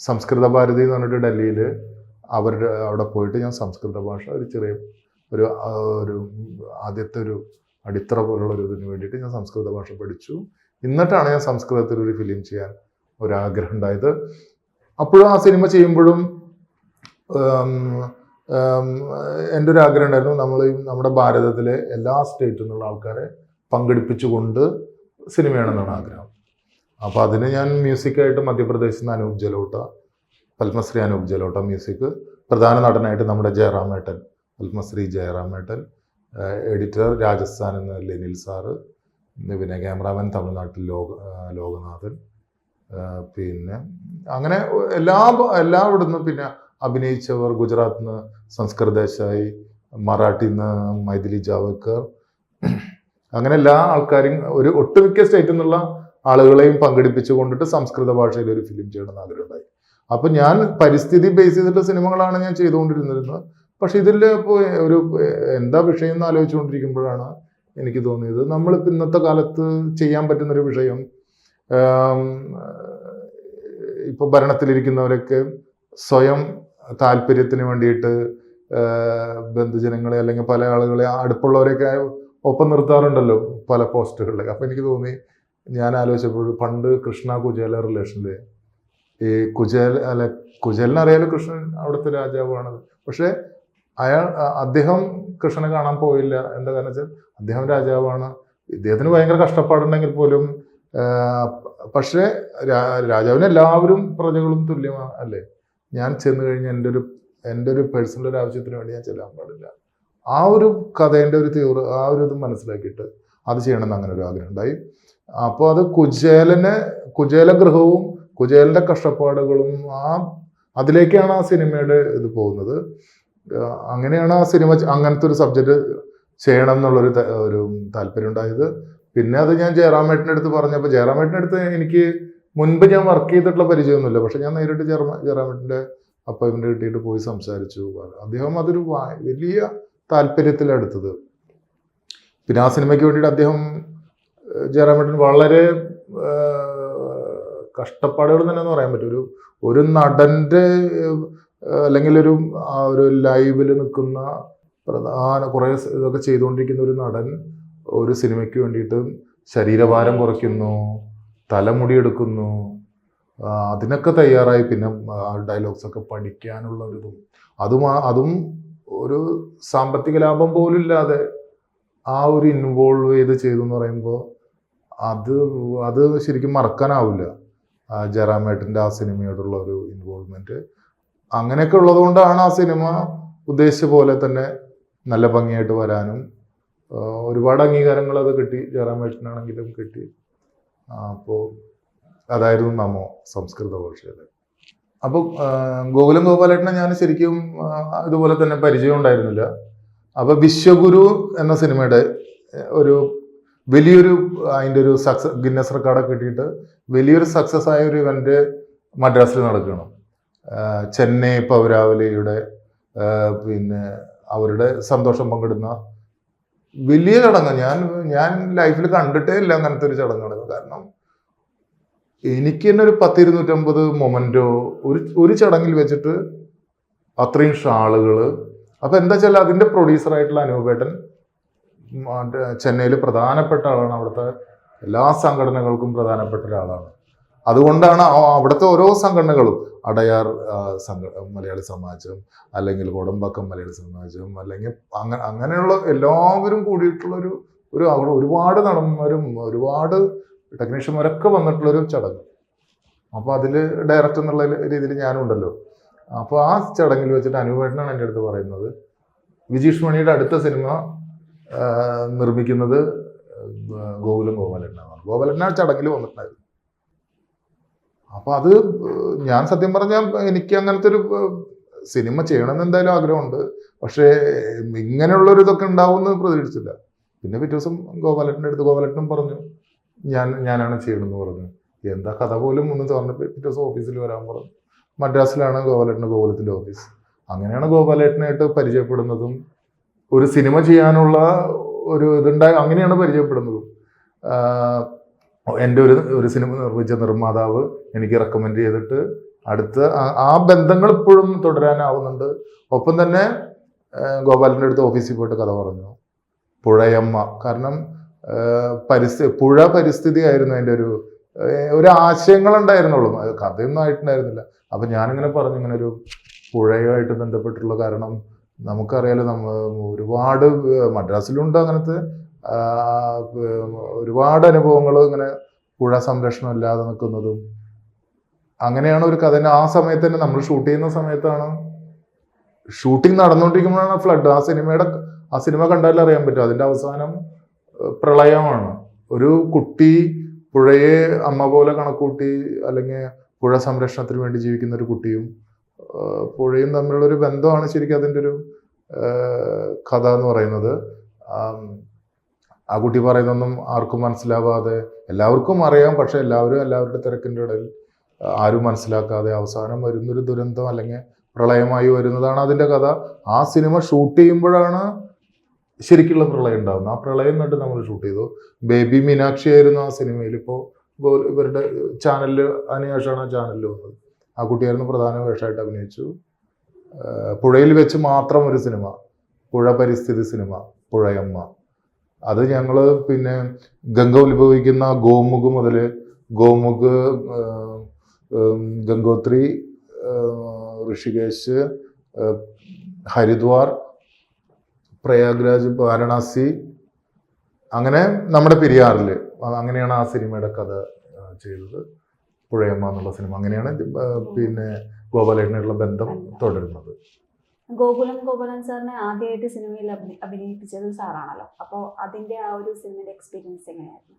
സംസ്കൃത ഭാരതി എന്ന് പറഞ്ഞിട്ട് ഡൽഹിയിൽ അവിടെ പോയിട്ട് ഞാൻ സംസ്കൃത ഭാഷ ഒരു ചെറിയ ഒരു ആദ്യത്തെ ഒരു അടിത്തറ പോലുള്ള ഒരു ഇതിന് വേണ്ടിയിട്ട് ഞാൻ സംസ്കൃത ഭാഷ പഠിച്ചു. എന്നിട്ടാണ് ഞാൻ സംസ്കൃതത്തിൽ ഒരു ഫിലിം ചെയ്യാൻ ഒരാഗ്രഹം ഉണ്ടായത്. അപ്പോഴും ആ സിനിമ ചെയ്യുമ്പോഴും എൻ്റെ ഒരു ആഗ്രഹം ഉണ്ടായിരുന്നു, നമ്മുടെ ഭാരതത്തിലെ എല്ലാ സ്റ്റേറ്റിൽ നിന്നുള്ള ആൾക്കാരെ പങ്കെടുപ്പിച്ചുകൊണ്ട് സിനിമയാണെന്നാണ് ആഗ്രഹം. അപ്പോൾ അതിന് ഞാൻ മ്യൂസിക്കായിട്ട് മധ്യപ്രദേശിൽ നിന്ന് അനൂപ് ജലോട്ട, പത്മശ്രീ അനൂപ് ജലോട്ട മ്യൂസിക്, പ്രധാന നടനായിട്ട് നമ്മുടെ ജയറാമേട്ടൻ, പത്മശ്രീ ജയറാമേട്ടൻ, എഡിറ്റർ രാജസ്ഥാനിൽ നിന്ന് ലെനിൽ സാറ്, പിന്നെ ക്യാമറാമാൻ തമിഴ്നാട്ടിൽ ലോകനാഥൻ, പിന്നെ അങ്ങനെ എല്ലായിടത്തുനിന്നും പിന്നെ അഭിനയിച്ചവർ ഗുജറാത്തിൽ നിന്ന് സംസ്കർ ദേശായി, മറാഠിയിൽ നിന്ന് മൈഥിലി ജാവക്കർ, അങ്ങനെ എല്ലാ ആൾക്കാരും ഒട്ടുമിക്ക സ്റ്റേറ്റിൽ നിന്നുള്ള ആളുകളെയും പങ്കെടുപ്പിച്ചു കൊണ്ടിട്ട് സംസ്കൃത ഭാഷയിൽ ഒരു ഫിലിം ചെയ്യണമെന്ന് ആഗ്രഹമുണ്ടായി. അപ്പം ഞാൻ പരിസ്ഥിതി ബേസ് ചെയ്തിട്ടുള്ള സിനിമകളാണ് ഞാൻ ചെയ്തുകൊണ്ടിരുന്നത്. പക്ഷെ ഇതിൽ ഇപ്പോൾ എന്താ വിഷയം എന്ന് ആലോചിച്ചുകൊണ്ടിരിക്കുമ്പോഴാണ് എനിക്ക് തോന്നിയത്, നമ്മളിപ്പോൾ ഇന്നത്തെ കാലത്ത് ചെയ്യാൻ പറ്റുന്നൊരു വിഷയം, ഇപ്പോൾ ഭരണത്തിലിരിക്കുന്നവരൊക്കെ സ്വയം താല്പര്യത്തിന് വേണ്ടിയിട്ട് ബന്ധുജനങ്ങളെ അല്ലെങ്കിൽ പല ആളുകളെ അടുപ്പുള്ളവരെയൊക്കെ ഒപ്പം നിർത്താറുണ്ടല്ലോ പല പോസ്റ്റുകളിലൊക്കെ. അപ്പം എനിക്ക് തോന്നി, ഞാൻ ആലോചിച്ചപ്പോൾ പണ്ട് കൃഷ്ണ കുചേല റിലേഷനിൽ ഈ കുചേലിനെ അറിയാലോ, കൃഷ്ണൻ അവിടുത്തെ രാജാവാണ്. പക്ഷെ അദ്ദേഹം കൃഷ്ണനെ കാണാൻ പോയില്ല. എന്താ കാരണം വെച്ചാൽ അദ്ദേഹം രാജാവാണ്, ഇദ്ദേഹത്തിന് ഭയങ്കര കഷ്ടപ്പാടുണ്ടെങ്കിൽ പോലും പക്ഷേ രാജാവിന് എല്ലാവരും പ്രജകളും തുല്യമാണ് അല്ലേ. ഞാൻ ചെന്ന് കഴിഞ്ഞാൽ എൻ്റെ ഒരു പേഴ്സണൽ ഒരു ആവശ്യത്തിന് വേണ്ടി ഞാൻ ചെല്ലാൻ പാടില്ല. ആ ഒരു കഥേൻ്റെ ഒരു ആ ഒരു ഇത് മനസ്സിലാക്കിയിട്ട് അത് ചെയ്യണമെന്ന് അങ്ങനെ ഒരു ആഗ്രഹം ഉണ്ടായി. അപ്പോൾ അത് കുചേലഗൃഹവും കുചേലൻ്റെ കഷ്ടപ്പാടുകളും അതിലേക്കാണ് ആ സിനിമയുടെ ഇത് പോകുന്നത്. അങ്ങനെയാണ് ആ സിനിമ അങ്ങനത്തെ ഒരു സബ്ജക്റ്റ് ചെയ്യണം എന്നുള്ളൊരു ഒരു താല്പര്യം ഉണ്ടായത്. പിന്നെ അത് ഞാൻ ജയറാമേട്ടൻ്റെ അടുത്ത് പറഞ്ഞപ്പോൾ ജയറാമേട്ടൻ്റെ അടുത്ത് എനിക്ക് മുൻപ് ഞാൻ വർക്ക് ചെയ്തിട്ടുള്ള പരിചയമൊന്നുമില്ല. പക്ഷെ ഞാൻ നേരിട്ട് ജയറാമേട്ടൻ്റെ അപ്പോയിൻമെൻ്റ് കിട്ടിയിട്ട് പോയി സംസാരിച്ചു. അദ്ദേഹം അതൊരു വലിയ താല്പര്യത്തിലെടുത്തത്. പിന്നെ ആ സിനിമയ്ക്ക് വേണ്ടിയിട്ട് അദ്ദേഹം ജയറാമേട്ടൻ വളരെ കഷ്ടപ്പാടുകൾ തന്നെ എന്ന് പറയാൻ പറ്റും. ഒരു നടൻ്റെ അല്ലെങ്കിൽ ഒരു ലൈവിൽ നിൽക്കുന്ന പ്രധാന കുറേ ഇതൊക്കെ ചെയ്തുകൊണ്ടിരിക്കുന്ന ഒരു നടൻ ഒരു സിനിമയ്ക്ക് വേണ്ടിയിട്ട് ശരീരഭാരം കുറയ്ക്കുന്നു, തലമുടി എടുക്കുന്നു, അതിനൊക്കെ തയ്യാറായി. പിന്നെ ഡയലോഗ്സ് ഒക്കെ പഠിക്കാനുള്ള ഒരിതും അതും ഒരു സാമ്പത്തിക ലാഭം പോലും ഇല്ലാതെ ആ ഒരു ഇൻവോൾവ് ചെയ്ത് ചെയ്തു എന്ന് പറയുമ്പോൾ അത് ശരിക്കും മറക്കാനാവില്ല. ജയറാമേട്ടൻ്റെ ആ സിനിമയോടുള്ള ഒരു ഇൻവോൾവ്മെന്റ് അങ്ങനെയൊക്കെ ഉള്ളത് കൊണ്ടാണ് ആ സിനിമ ഉദ്ദേശിച്ച പോലെ തന്നെ നല്ല ഭംഗിയായിട്ട് വരാനും ഒരുപാട് അംഗീകാരങ്ങൾ അത് കിട്ടി. ജയറാമേട്ടനാണെങ്കിലും കിട്ടി. അപ്പോൾ അതായിരുന്നു നമോ സംസ്കൃത ഭാഷയിൽ. അപ്പോൾ ഗോകുലം ഗോപാലേട്ടനെ ഞാൻ ശരിക്കും ഇതുപോലെ തന്നെ പരിചയം ഉണ്ടായിരുന്നില്ല. അപ്പോൾ വിശ്വഗുരു എന്ന സിനിമയുടെ ഒരു വലിയൊരു അതിൻ്റെ ഒരു ഗിന്നസ് റെക്കോർഡൊക്കെ കിട്ടിയിട്ട് വലിയൊരു സക്സസ് ആയ ഒരു ഇവന്റ് മദ്രാസിൽ നടക്കുകയാണ്. ചെന്നൈ പൗരാവലിയുടെ പിന്നെ അവരുടെ സന്തോഷം പങ്കിടുന്ന വലിയ ചടങ്ങ്. ഞാൻ ലൈഫിൽ കണ്ടിട്ടേ ഇല്ല അങ്ങനത്തെ ഒരു ചടങ്ങാണ്. കാരണം എനിക്ക് തന്നെ ഒരു 10-250 മൊമെന്റോ ഒരു ചടങ്ങിൽ വെച്ചിട്ട് അത്രയും ഷാളുകൾ. അപ്പൊ എന്താ വെച്ചാൽ അതിന്റെ പ്രൊഡ്യൂസറായിട്ടുള്ള അനൂപേട്ടൻ ചെന്നൈയിൽ പ്രധാനപ്പെട്ട ആളാണ്. അവിടുത്തെ എല്ലാ സംഘടനകൾക്കും പ്രധാനപ്പെട്ട ഒരാളാണ്. അതുകൊണ്ടാണ് അവിടുത്തെ ഓരോ സംഘടനകളും അടയാർ മലയാളി സമാജം, അല്ലെങ്കിൽ കോടമ്പാക്കം മലയാളി സമാജം, അല്ലെങ്കിൽ അങ്ങനെയുള്ള എല്ലാവരും കൂടിയിട്ടുള്ള അവിടെ ഒരുപാട് നടന്മാരും ഒരുപാട് ടെക്നീഷ്യന്മാരൊക്കെ വന്നിട്ടുള്ളൊരു ചടങ്ങ്. അപ്പോൾ അതിൽ ഡയറക്ടർ എന്നുള്ള രീതിയിൽ ഞാനുണ്ടല്ലോ. അപ്പോൾ ആ ചടങ്ങിൽ വെച്ചിട്ട് അനൂപേട്ടനാണ് എൻ്റെ അടുത്ത് പറയുന്നത്, വിജീഷ് മണിയുടെ അടുത്ത സിനിമ നിർമ്മിക്കുന്നത് ഗോകുലം ഗോപാലേട്ടനാണ്. ഗോപാലേട്ടൻ ആ ചടങ്ങിൽ വന്നിട്ടുണ്ടായിരുന്നു. അപ്പൊ അത് ഞാൻ സത്യം പറഞ്ഞാൽ എനിക്ക് അങ്ങനത്തെ ഒരു സിനിമ ചെയ്യണമെന്ന് എന്തായാലും ആഗ്രഹമുണ്ട്. പക്ഷേ ഇങ്ങനെയുള്ളൊരു ഇതൊക്കെ ഉണ്ടാവുമെന്ന് പ്രതീക്ഷിച്ചില്ല. പിന്നെ പിറ്റേ ദിവസം ഗോപാലേട്ടൻ്റെ അടുത്ത് ഗോപാലേട്ടനും പറഞ്ഞു ഞാനാണ് ചെയ്യണമെന്ന് പറഞ്ഞു. എന്താ കഥ പോലും ഒന്ന് തുറന്നപ്പോൾ പിറ്റേ ദിവസം ഓഫീസിൽ വരാൻ പറഞ്ഞു. മദ്രാസിലാണ് ഗോകുലത്തിൻ്റെ ഓഫീസ്. അങ്ങനെയാണ് ഗോപാലേട്ടനായിട്ട് പരിചയപ്പെടുന്നതും ഒരു സിനിമ ചെയ്യാനുള്ള ഒരു ഇതുണ്ടായി. അങ്ങനെയാണ് പരിചയപ്പെടുന്നതും. എൻ്റെ ഒരു സിനിമ നിർമ്മിച്ച നിർമ്മാതാവ് എനിക്ക് റെക്കമെൻഡ് ചെയ്തിട്ട് അടുത്ത ആ ബന്ധങ്ങൾ ഇപ്പോഴും തുടരാനാവുന്നുണ്ട്. ഒപ്പം തന്നെ ഗോപാലിൻ്റെ അടുത്ത് ഓഫീസിൽ പോയിട്ട് കഥ പറഞ്ഞു. പുഴയമ്മ, കാരണം പുഴ പരിസ്ഥിതി ആയിരുന്നു അതിൻ്റെ ഒരു ആശയങ്ങളുണ്ടായിരുന്നുള്ളൂ, കഥയൊന്നും ആയിട്ടുണ്ടായിരുന്നില്ല. അപ്പം ഞാനിങ്ങനെ പറഞ്ഞു ഇങ്ങനെ ഒരു പുഴയുമായിട്ട് ബന്ധപ്പെട്ടുള്ള, കാരണം നമുക്കറിയാലോ ഒരുപാട് മദ്രാസിലുണ്ട് അങ്ങനത്തെ ഒരുപാട് അനുഭവങ്ങൾ ഇങ്ങനെ പുഴ സംരക്ഷണം ഇല്ലാതെ നിൽക്കുന്നതും. അങ്ങനെയാണ് ഒരു കഥ. ആ സമയത്ത് തന്നെ നമ്മൾ ഷൂട്ട് ചെയ്യുന്ന സമയത്താണ്, ഷൂട്ടിംഗ് നടന്നുകൊണ്ടിരിക്കുമ്പോഴാണ് ഫ്ലഡ്. ആ സിനിമ കണ്ടാലും അറിയാൻ പറ്റും. അതിൻ്റെ അവസാനം പ്രളയമാണ്. ഒരു കുട്ടി പുഴയെ അമ്മ പോലെ കണക്കൂട്ടി, അല്ലെങ്കിൽ പുഴ സംരക്ഷണത്തിന് വേണ്ടി ജീവിക്കുന്ന ഒരു കുട്ടിയും പുഴയും തമ്മിലുള്ളൊരു ബന്ധമാണ് ശരിക്കും അതിൻ്റെ ഒരു കഥ എന്ന് പറയുന്നത്. ആ കുട്ടി പറയുന്നൊന്നും ആർക്കും മനസ്സിലാവാതെ, എല്ലാവർക്കും അറിയാം, പക്ഷെ എല്ലാവരുടെ തിരക്കിൻ്റെ ഇടയിൽ ആരും മനസ്സിലാക്കാതെ അവസാനം വരുന്നൊരു ദുരന്തം അല്ലെങ്കിൽ പ്രളയമായി വരുന്നതാണ് അതിൻ്റെ കഥ. ആ സിനിമ ഷൂട്ട് ചെയ്യുമ്പോഴാണ് ശരിക്കുള്ള പ്രളയം ഉണ്ടാകുന്നത്. ആ പ്രളയം എന്നിട്ട് നമ്മൾ ഷൂട്ട് ചെയ്തു. ബേബി മീനാക്ഷി ആയിരുന്നു ആ സിനിമയിൽ. ഇപ്പോൾ ഇവരുടെ ചാനലിൽ അതിനുശേഷമാണ് ആ ചാനലിൽ വന്നത്. ആ കുട്ടിയായിരുന്നു പ്രധാന വേഷമായിട്ട് അഭിനയിച്ചു. പുഴയിൽ വെച്ച് മാത്രം ഒരു സിനിമ, പുഴ പരിസ്ഥിതി സിനിമ പുഴയമ്മ. അത് ഞങ്ങൾ പിന്നെ ഗംഗ ഉത്ഭവിക്കുന്ന ഗോമുഖ് മുതൽ ഗംഗോത്രി, ഋഷികേശ്, ഹരിദ്വാർ, പ്രയാഗ്രാജ്, വാരണാസി, അങ്ങനെ നമ്മുടെ പെരിയാറിൽ, അങ്ങനെയാണ് ആ സിനിമയുടെ കഥ ചെയ്തത്. പുഴയമ്മ എന്നുള്ള സിനിമ. അങ്ങനെയാണ് പിന്നെ ഗോപാലേട്ടനായിട്ടുള്ള ബന്ധം തുടരുന്നത്. ഗോകുലം സാറിനെ ആദ്യമായിട്ട് സിനിമയിൽ അഭിനയിപ്പിച്ചത് സാറാണല്ലോ. അപ്പോൾ അതിന്റെ ആ ഒരു സിനിമയുടെ എക്സ്പീരിയൻസ് എങ്ങനെയായിരുന്നു?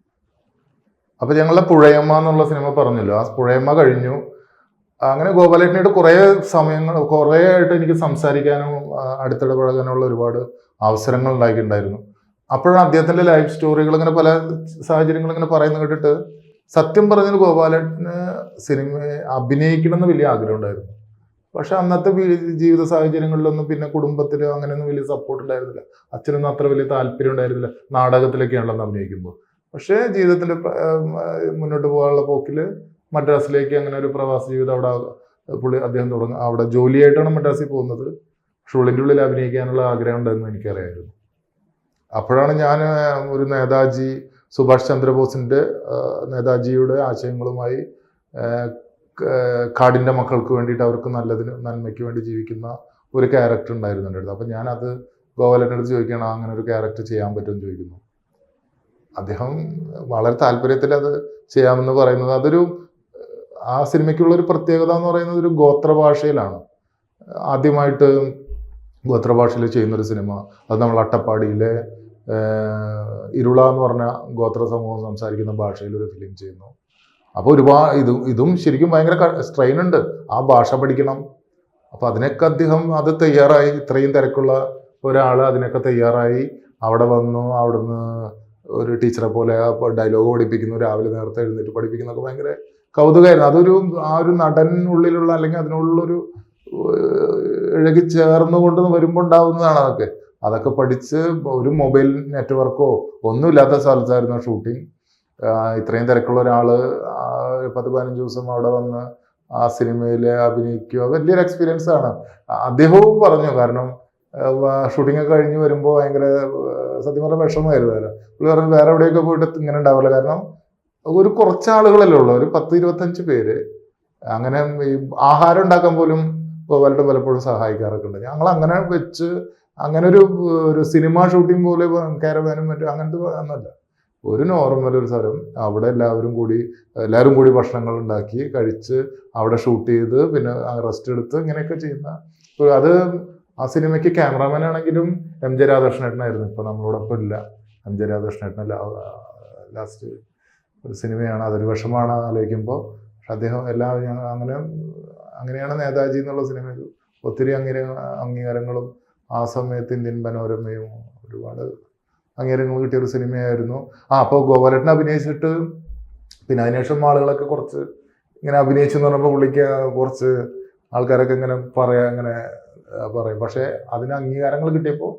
അപ്പൊ ഞങ്ങളുടെ പുഴയമ്മ എന്നുള്ള സിനിമ പറഞ്ഞല്ലോ, ആ പുഴയമ്മ കഴിഞ്ഞു. അങ്ങനെ ഗോപാലേട്ടനായിട്ട് കുറേ ആയിട്ട് എനിക്ക് സംസാരിക്കാനും അടുത്തിടപഴകാനുള്ള ഒരുപാട് അവസരങ്ങൾ ഉണ്ടായിട്ടുണ്ടായിരുന്നു. അപ്പോഴാണ് അദ്ദേഹത്തിന്റെ ലൈഫ് സ്റ്റോറികൾ ഇങ്ങനെ പല സാഹചര്യങ്ങൾ ഇങ്ങനെ പറയുന്നത് കേട്ടിട്ട് സത്യം പറഞ്ഞാൽ ഗോപാലേട്ടന് സിനിമ അഭിനയിക്കണം എന്ന് വലിയ ആഗ്രഹം ഉണ്ടായിരുന്നു. പക്ഷെ അന്നത്തെ ജീവിത സാഹചര്യങ്ങളിലൊന്നും പിന്നെ കുടുംബത്തിൽ അങ്ങനെയൊന്നും വലിയ സപ്പോർട്ട് ഉണ്ടായിരുന്നില്ല. അച്ഛനൊന്നും അത്ര വലിയ താല്പര്യം ഉണ്ടായിരുന്നില്ല നാടകത്തിലൊക്കെയാണല്ലോ അഭിനയിക്കുമ്പോൾ. പക്ഷേ ജീവിതത്തിൽ മുന്നോട്ട് പോകാനുള്ള പോക്കിൽ മദ്രാസിലേക്ക് അങ്ങനെ ഒരു പ്രവാസ ജീവിതം അവിടെ അദ്ദേഹം തുടങ്ങും. അവിടെ ജോലിയായിട്ടാണ് മദ്രാസിൽ പോകുന്നത്. പക്ഷെ ഉള്ളിൻ്റെ ഉള്ളിൽ അഭിനയിക്കാനുള്ള ആഗ്രഹം ഉണ്ടായിരുന്നു എനിക്കറിയായിരുന്നു. അപ്പോഴാണ് ഞാൻ ഒരു നേതാജി സുഭാഷ് ചന്ദ്രബോസിന്റെ നേതാജിയുടെ ആശയങ്ങളുമായി കാടിന്റെ മക്കൾക്ക് വേണ്ടിയിട്ട് അവർക്ക് നന്മയ്ക്ക് വേണ്ടി ജീവിക്കുന്ന ഒരു ക്യാരക്ടർ ഉണ്ടായിരുന്നു എൻ്റെ അടുത്ത്. അപ്പം ഞാനത് ഗോപാലൻ്റെ അടുത്ത് ചോദിക്കുകയാണ്, അങ്ങനെ ഒരു ക്യാരക്ടർ ചെയ്യാൻ പറ്റുമെന്ന് ചോദിക്കുന്നു. അദ്ദേഹം വളരെ താല്പര്യത്തിൽ അത് ചെയ്യാമെന്ന് പറയുന്നത്, അതൊരു ആ സിനിമയ്ക്കുള്ളൊരു പ്രത്യേകത എന്ന് പറയുന്നത് ഒരു ഗോത്രഭാഷയിലാണ്. ആദ്യമായിട്ട് ഗോത്രഭാഷയിൽ ചെയ്യുന്നൊരു സിനിമ. അത് നമ്മൾ അട്ടപ്പാടിയിലെ ഇരുള എന്ന് പറഞ്ഞ ഗോത്ര സമൂഹം സംസാരിക്കുന്ന ഭാഷയിൽ ഒരു ഫിലിം ചെയ്യുന്നു. അപ്പോൾ ഒരുപാട് ഇതും ശരിക്കും ഭയങ്കര സ്ട്രെയിൻ ഉണ്ട്. ആ ഭാഷ പഠിക്കണം. അപ്പോൾ അതിനൊക്കെ അദ്ദേഹം അത് തയ്യാറായി. ഇത്രയും തിരക്കുള്ള ഒരാൾ അതിനൊക്കെ തയ്യാറായി അവിടെ വന്നു. അവിടുന്ന് ഒരു ടീച്ചറെ പോലെ ഡയലോഗ് പഠിപ്പിക്കുന്നു, രാവിലെ നേരത്തെ എഴുന്നേറ്റ് പഠിപ്പിക്കുന്നതൊക്കെ ഭയങ്കര കൗതുകമായിരുന്നു. അതൊരു ആ ഒരു നടനുള്ളിലുള്ള അല്ലെങ്കിൽ അതിനുള്ളൊരു ഇഴകി ചേർന്നുകൊണ്ട് വരുമ്പോൾ ഉണ്ടാവുന്നതാണ് അതൊക്കെ പഠിച്ച് ഒരു മൊബൈൽ നെറ്റ്വർക്കോ ഒന്നുമില്ലാത്ത സ്ഥലത്തായിരുന്നു ഷൂട്ടിങ്. ഇത്രയും തിരക്കുള്ള ഒരാൾ 10-15 ദിവസം അവിടെ വന്ന് ആ സിനിമയിൽ അഭിനയിക്കുക വലിയൊരു എക്സ്പീരിയൻസ് ആണ്. അദ്ദേഹവും പറഞ്ഞു, കാരണം ഷൂട്ടിംഗ് ഒക്കെ കഴിഞ്ഞ് വരുമ്പോൾ ഭയങ്കര സത്യം പറഞ്ഞ വിഷമമായിരുന്നു. പുള്ളി പറഞ്ഞു വേറെ എവിടെയൊക്കെ പോയിട്ട് ഇങ്ങനെ ഉണ്ടാവില്ല, കാരണം ഒരു കുറച്ച് ആളുകളല്ലേ ഉള്ളൂ, ഒരു 10-25 പേര്. അങ്ങനെ ഈ ആഹാരം ഉണ്ടാക്കാൻ പോലും ഗോപാലൻ പലപ്പോഴും സഹായിക്കാറൊക്കെ ഉണ്ട്. ഞങ്ങൾ അങ്ങനെ വെച്ച് അങ്ങനെ ഒരു സിനിമ ഷൂട്ടിംഗ് പോലെ കാരവാനും മറ്റും അങ്ങനത്തെ ഒന്നല്ല. ഒരു നോർമൽ ഒരു സ്ഥലം, അവിടെ എല്ലാവരും കൂടി ഭക്ഷണങ്ങൾ ഉണ്ടാക്കി കഴിച്ച് അവിടെ ഷൂട്ട് ചെയ്ത് പിന്നെ റെസ്റ്റ് എടുത്ത് ഇങ്ങനെയൊക്കെ ചെയ്യുന്ന അത്. ആ സിനിമയ്ക്ക് ക്യാമറാമാൻ ആണെങ്കിലും എം ജെ രാധാകൃഷ്ണേട്ടനായിരുന്നു. ഇപ്പൊ നമ്മളോടൊപ്പം ഇല്ല എം ജെ രാധാകൃഷ്ണേട്ടനല്ല. ലാസ്റ്റ് ഒരു സിനിമയാണ്, അതൊരു വിഷമാണ് ആലോചിക്കുമ്പോൾ. പക്ഷെ അദ്ദേഹം അങ്ങനെയാണ് നേതാജി എന്നുള്ള സിനിമയിൽ ഒത്തിരി അംഗീകാരങ്ങളും ആ സമയത്ത് ഇന്ത്യൻ മനോരമയും ഒരുപാട് അംഗീകാരങ്ങൾ കിട്ടിയ ഒരു സിനിമയായിരുന്നു. അപ്പോൾ ഗോപാലേട്ടൻ അഭിനയിച്ചിട്ട് പിന്നെ അതിനുശേഷം ആളുകളൊക്കെ കുറച്ച് ഇങ്ങനെ അഭിനയിച്ചെന്ന് പറഞ്ഞപ്പോൾ പുള്ളിക്ക് കുറച്ച് ആൾക്കാരൊക്കെ ഇങ്ങനെ പറയും. പക്ഷെ അതിന് അംഗീകാരങ്ങൾ കിട്ടിയപ്പോൾ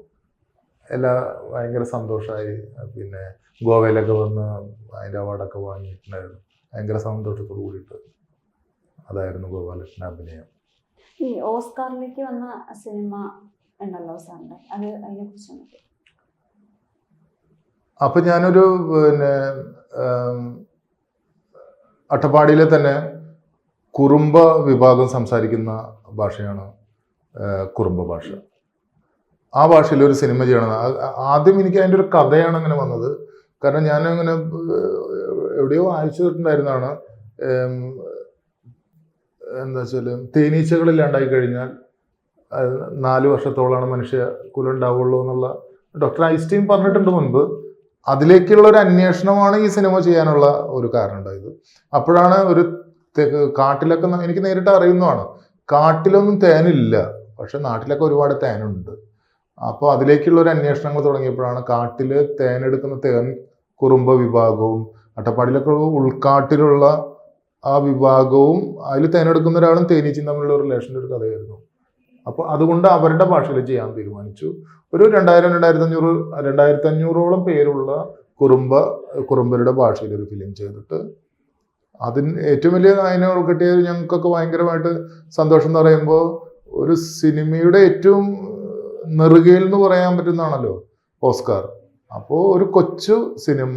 ഭയങ്കര സന്തോഷമായി. പിന്നെ ഗോവയിലൊക്കെ വന്ന് അതിൻ്റെ അവാർഡൊക്കെ വാങ്ങിയിട്ടുണ്ടായിരുന്നു. ഭയങ്കര സന്തോഷത്തോട് കൂടിയിട്ട് അതായിരുന്നു ഗോപാലേട്ടൻ്റെ അഭിനയം. ഈ ഓസ്കാറിലേക്ക് വന്ന സിനിമ ഉണ്ടല്ലോ സാറിൻ്റെ, അതിനെ കുറിച്ച് അപ്പൊ ഞാനൊരു അട്ടപ്പാടിയിലെ തന്നെ കുറുമ്പ വിഭാഗം സംസാരിക്കുന്ന ഭാഷയാണ് കുറുമ്പ ഭാഷ. ആ ഭാഷയിൽ ഒരു സിനിമ ചെയ്യണം. ആദ്യം എനിക്ക് അതിൻ്റെ ഒരു കഥയാണ് അങ്ങനെ വന്നത്. കാരണം ഞാനങ്ങനെ എവിടെയോ വായിച്ചിട്ടുണ്ടായിരുന്നതാണ്. എന്താ വെച്ചാൽ തേനീച്ചകളില്ലാണ്ടായി കഴിഞ്ഞാൽ 4 വർഷത്തോളാണ് മനുഷ്യകുലം ഉണ്ടാവുള്ളൂ എന്നുള്ള ഡോക്ടർ ഐൻസ്റ്റീൻ പറഞ്ഞിട്ടുണ്ട് മുൻപ്. അതിലേക്കുള്ള ഒരു അന്വേഷണമാണ് ഈ സിനിമ ചെയ്യാനുള്ള ഒരു കാരണം ഉണ്ടായത്. അപ്പോഴാണ് ഒരു കാട്ടിലൊക്കെ എനിക്ക് നേരിട്ട് അറിയുന്നതാണ്, കാട്ടിലൊന്നും തേനില്ല, പക്ഷെ നാട്ടിലൊക്കെ ഒരുപാട് തേനുണ്ട്. അപ്പോൾ അതിലേക്കുള്ള ഒരു അന്വേഷണങ്ങൾ തുടങ്ങിയപ്പോഴാണ് കാട്ടിൽ തേനെടുക്കുന്ന തേൻ കുറുമ്പ വിഭാഗവും അട്ടപ്പാടിയിലൊക്കെ ഉൾക്കാട്ടിലുള്ള ആ വിഭാഗവും അതിൽ തേനെടുക്കുന്ന ഒരാളും തേനീച്ചയും തമ്മിലുള്ള റിലേഷൻ്റെ ഒരു കഥയായിരുന്നു. അപ്പോൾ അതുകൊണ്ട് അവരുടെ ഭാഷയിൽ ചെയ്യാൻ തീരുമാനിച്ചു. ഒരു 2500-2500ഓളം പേരുള്ള കുറുമ്പരുടെ ഭാഷയിൽ ഒരു ഫിലിം ചെയ്തിട്ട് അതിന് ഏറ്റവും വലിയ അതിനെ കിട്ടിയത് ഞങ്ങൾക്കൊക്കെ ഭയങ്കരമായിട്ട് സന്തോഷം എന്ന് പറയുമ്പോൾ ഒരു സിനിമയുടെ ഏറ്റവും നെറുകയിൽ എന്ന് പറയാൻ പറ്റുന്നതാണല്ലോ ഓസ്കാർ. അപ്പോൾ ഒരു കൊച്ചു സിനിമ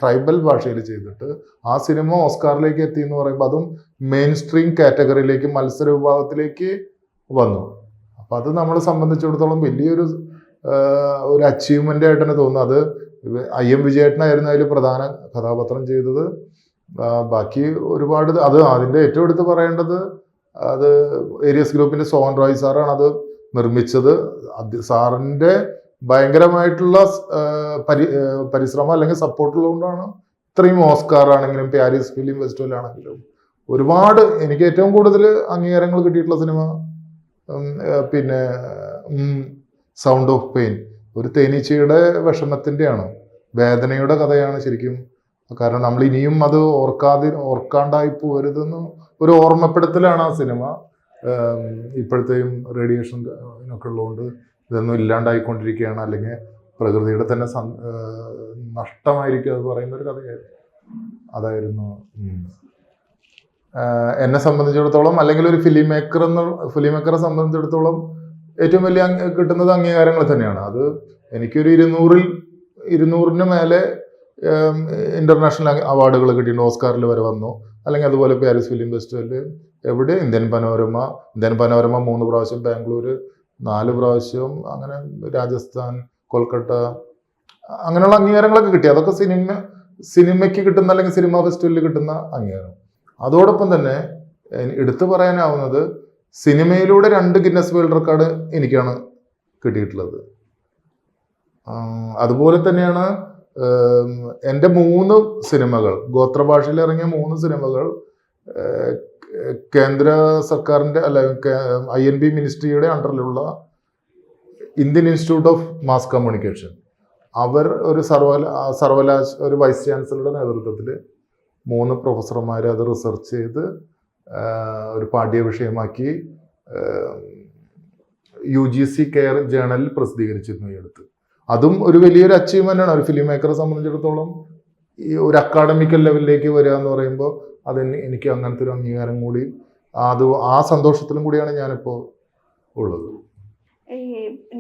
ട്രൈബൽ ഭാഷയിൽ ചെയ്തിട്ട് ആ സിനിമ ഓസ്കാറിലേക്ക് എത്തി എന്ന് പറയുമ്പോൾ അതും മെയിൻ സ്ട്രീം കാറ്റഗറിയിലേക്ക് മത്സര വിഭാഗത്തിലേക്ക് വന്നു. അപ്പം അത് നമ്മളെ സംബന്ധിച്ചിടത്തോളം വലിയൊരു അച്ചീവ്മെൻ്റ് ആയിട്ട് തന്നെ തോന്നുന്നു. അത് IM വിജയേട്ടനായിരുന്നു അതിൽ പ്രധാന കഥാപാത്രം ചെയ്തത്. ബാക്കി ഒരുപാട് അതിൻ്റെ ഏറ്റവും എടുത്ത് പറയേണ്ടത് അത് ഏരിയസ് ഗ്രൂപ്പിൻ്റെ സോഹൻ റോയ് സാറാണ് അത് നിർമ്മിച്ചത്. സാറിൻ്റെ ഭയങ്കരമായിട്ടുള്ള പരിശ്രമം അല്ലെങ്കിൽ സപ്പോർട്ടുള്ളതുകൊണ്ടാണ് ഇത്രയും ഓസ്കാർ ആണെങ്കിലും പാരീസ് ഫിലിം ഫെസ്റ്റിവൽ ആണെങ്കിലും ഒരുപാട് എനിക്ക് ഏറ്റവും കൂടുതൽ അംഗീകാരങ്ങൾ കിട്ടിയിട്ടുള്ള സിനിമ പിന്നെ സൗണ്ട് ഓഫ് പെയിൻ, ഒരു തേനീച്ചയുടെ വിഷമത്തിൻ്റെയാണ്, വേദനയുടെ കഥയാണ് ശരിക്കും. കാരണം നമ്മൾ ഇനിയും അത് ഓർക്കാണ്ടായി പോരുതെന്ന് ഒരു ഓർമ്മപ്പെടുത്തലാണ് ആ സിനിമ. ഇപ്പോഴത്തെയും റേഡിയേഷൻ ഒക്കെ ഉള്ളതുകൊണ്ട് ഇതൊന്നും ഇല്ലാണ്ടായിക്കൊണ്ടിരിക്കുകയാണ്, അല്ലെങ്കിൽ പ്രകൃതിയുടെ തന്നെ നഷ്ടമായിരിക്കും അത് പറയുന്ന ഒരു കഥയായിരുന്നു. അതായിരുന്നു എന്നെ സംബന്ധിച്ചിടത്തോളം, അല്ലെങ്കിൽ ഒരു ഫിലിം മേക്കറെ സംബന്ധിച്ചിടത്തോളം ഏറ്റവും വലിയ കിട്ടുന്നത് അംഗീകാരങ്ങൾ തന്നെയാണ്. അത് എനിക്കൊരു 200-ന് മേലെ ഇന്റർനാഷണൽ അവാർഡുകൾ കിട്ടിയിട്ടുണ്ട്. ഓസ്കാറിൽ വരെ വന്നു, അല്ലെങ്കിൽ അതുപോലെ പാരീസ് ഫിലിം ഫെസ്റ്റിവലിൽ, എവിടെ ഇന്ത്യൻ പനോരമ 3 പ്രാവശ്യം, ബാംഗ്ലൂർ 4 പ്രാവശ്യം, അങ്ങനെ രാജസ്ഥാൻ, കൊൽക്കട്ട, അങ്ങനെയുള്ള അംഗീകാരങ്ങളൊക്കെ കിട്ടി. അതൊക്കെ സിനിമയ്ക്ക് കിട്ടുന്ന, അല്ലെങ്കിൽ സിനിമ ഫെസ്റ്റിവലിൽ കിട്ടുന്ന അംഗീകാരം. അതോടൊപ്പം തന്നെ എടുത്തു പറയാനാവുന്നത്, സിനിമയിലൂടെ 2 ഗിന്നസ് വേൾഡ് റെക്കോർഡ് എനിക്കാണ് കിട്ടിയിട്ടുള്ളത്. അതുപോലെ തന്നെയാണ് എൻ്റെ 3 സിനിമകൾ, ഗോത്രഭാഷയിൽ ഇറങ്ങിയ 3 സിനിമകൾ കേന്ദ്ര സർക്കാരിൻ്റെ, അല്ല INB മിനിസ്ട്രിയുടെ അണ്ടറിലുള്ള Indian institute of mass communication, അവർ ഒരു ഒരു വൈസ് ചാൻസലറുടെ നേതൃത്വത്തിൽ 3 പ്രൊഫസർമാർ അത് റിസർച്ച് ചെയ്ത് ഒരു പാഠ്യവിഷയമാക്കി UGC കെയർ ജേണലിൽ പ്രസിദ്ധീകരിച്ചിരുന്നു ഈ അടുത്ത്. അതും ഒരു വലിയൊരു അച്ചീവ്മെന്റ് ആണ് ഒരു ഫിലിം മേക്കറെ സംബന്ധിച്ചിടത്തോളം. ഈ ഒരു അക്കാഡമിക്കൽ ലെവലിലേക്ക് വരിക എന്ന് പറയുമ്പോൾ എനിക്ക് അങ്ങനത്തെ ഒരു അംഗീകാരം കൂടി, ആ സന്തോഷത്തിലും കൂടിയാണ് ഞാനിപ്പോൾ ഉള്ളത്. ഈ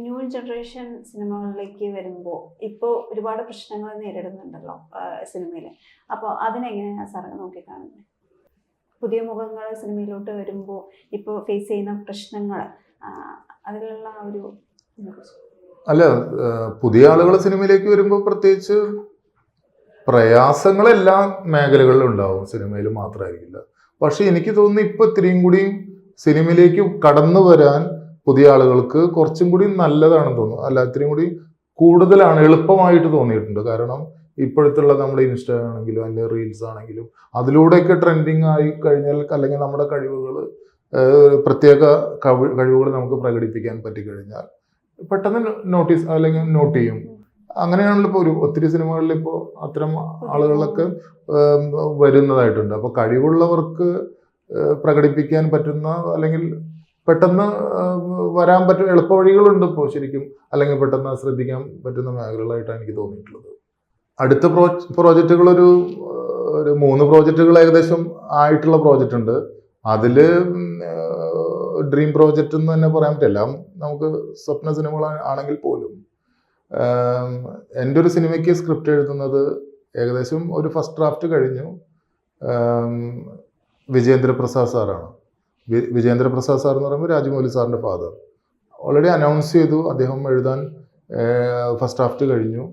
ന്യൂ ജനറേഷൻ സിനിമകളിലേക്ക് വരുമ്പോൾ ഇപ്പോൾ ഒരുപാട് പ്രശ്നങ്ങൾ നേരിടുന്നുണ്ടല്ലോ സിനിമയിൽ. അപ്പോൾ അതിനെങ്ങനെയാണ് സാറ് നോക്കിക്കാണുന്നത്? പുതിയ മുഖങ്ങൾ സിനിമയിലോട്ട് വരുമ്പോൾ ഇപ്പോൾ ഫേസ് ചെയ്യുന്ന പ്രശ്നങ്ങൾ, അതിലുള്ള ഒരു അല്ല, പുതിയ ആളുകൾ സിനിമയിലേക്ക് വരുമ്പോൾ പ്രത്യേകിച്ച് പ്രയാസങ്ങൾ എല്ലാ മേഖലകളിലും ഉണ്ടാവും, സിനിമയിൽ മാത്രമായിരിക്കില്ല. പക്ഷെ എനിക്ക് തോന്നുന്നു ഇപ്പൊ ഇത്രയും കൂടിയും സിനിമയിലേക്ക് കടന്നു വരാൻ പുതിയ ആളുകൾക്ക് കുറച്ചും കൂടി നല്ലതാണെന്ന് തോന്നുന്നു. അല്ല, ഇത്രയും കൂടി കൂടുതലാണ്, എളുപ്പമായിട്ട് തോന്നിയിട്ടുണ്ട്. കാരണം ഇപ്പോഴത്തുള്ള നമ്മുടെ ഇൻസ്റ്റ ആണെങ്കിലും അല്ലെങ്കിൽ റീൽസ് ആണെങ്കിലും അതിലൂടെയൊക്കെ ട്രെൻഡിങ് ആയി കഴിഞ്ഞാൽ, അല്ലെങ്കിൽ നമ്മുടെ കഴിവുകൾ, പ്രത്യേക കഴിവുകൾ നമുക്ക് പ്രകടിപ്പിക്കാൻ പറ്റിക്കഴിഞ്ഞാൽ പെട്ടെന്ന് നോട്ടീസ് അല്ലെങ്കിൽ നോട്ട് ചെയ്യും. അങ്ങനെയാണല്ലോ ഇപ്പോൾ ഒത്തിരി സിനിമകളിൽ ഇപ്പോൾ അത്തരം ആളുകളൊക്കെ വരുന്നതായിട്ടുണ്ട്. അപ്പോൾ കഴിവുള്ളവർക്ക് പ്രകടിപ്പിക്കാൻ പറ്റുന്ന, അല്ലെങ്കിൽ പെട്ടെന്ന് വരാൻ പറ്റുന്ന എളുപ്പ വഴികളുണ്ട് ഇപ്പോൾ ശരിക്കും, അല്ലെങ്കിൽ പെട്ടെന്ന് ശ്രദ്ധിക്കാൻ പറ്റുന്ന മേഖലകളായിട്ടാണ് എനിക്ക് തോന്നിയിട്ടുള്ളത്. അടുത്ത പ്രോജക്റ്റുകൾ ഒരു 3 പ്രോജക്റ്റുകൾ ഏകദേശം ആയിട്ടുള്ള പ്രോജക്റ്റ് ഉണ്ട്. അതിൽ ഡ്രീം പ്രോജക്റ്റ് എന്ന് തന്നെ പറയാൻ പറ്റില്ല, നമുക്ക് സ്വപ്ന സിനിമകൾ ആണെങ്കിൽ പോലും. എൻ്റെ ഒരു സിനിമയ്ക്ക് സ്ക്രിപ്റ്റ് എഴുതുന്നത് ഏകദേശം ഒരു ഫസ്റ്റ് ഡ്രാഫ്റ്റ് കഴിഞ്ഞു. വിജേന്ദ്ര പ്രസാദ് സാറാണ്. വിജേന്ദ്ര പ്രസാദ് സാർ എന്ന് പറയുമ്പോൾ രാജമൗലി സാറിൻ്റെ ഫാദർ. ഓൾറെഡി അനൗൺസ് ചെയ്തു, അദ്ദേഹം എഴുതാൻ ഫസ്റ്റ് ഡ്രാഫ്റ്റ് കഴിഞ്ഞു.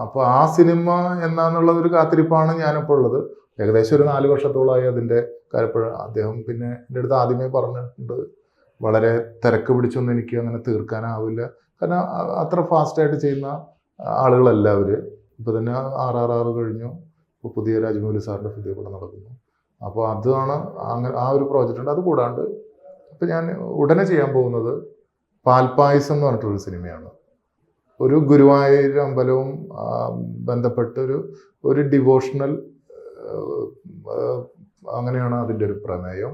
അപ്പോൾ ആ സിനിമ എന്നാന്നുള്ള ഒരു കാത്തിരിപ്പാണ് ഞാനിപ്പോൾ ഉള്ളത്. ഏകദേശം ഒരു 4 വർഷത്തോളമായി അതിൻ്റെ കാര്യപ്പോൾ. അദ്ദേഹം പിന്നെ എൻ്റെ അടുത്ത് ആദ്യമേ പറഞ്ഞിട്ടുണ്ട്, വളരെ തിരക്ക് പിടിച്ചൊന്നും എനിക്ക് അങ്ങനെ തീർക്കാനാവില്ല, കാരണം അത്ര ഫാസ്റ്റായിട്ട് ചെയ്യുന്ന ആളുകളല്ല അവർ. ഇപ്പോൾ തന്നെ RRR കഴിഞ്ഞു, ഇപ്പോൾ പുതിയ രാജമൗലി സാറിൻ്റെ പുതിയ പടം നടക്കുന്നു. അപ്പോൾ അതാണ് അങ്ങനെ ആ ഒരു പ്രോജക്റ്റ് ഉണ്ട്. അത് കൂടാണ്ട് ഇപ്പം ഞാൻ ഉടനെ ചെയ്യാൻ പോകുന്നത് പാൽപ്പായസം എന്ന് പറഞ്ഞിട്ടൊരു സിനിമയാണ്. ഒരു ഗുരുവായൂർ അമ്പലവും ബന്ധപ്പെട്ടൊരു ഡിവോഷണൽ, അങ്ങനെയാണ് അതിൻ്റെ ഒരു പ്രമേയം.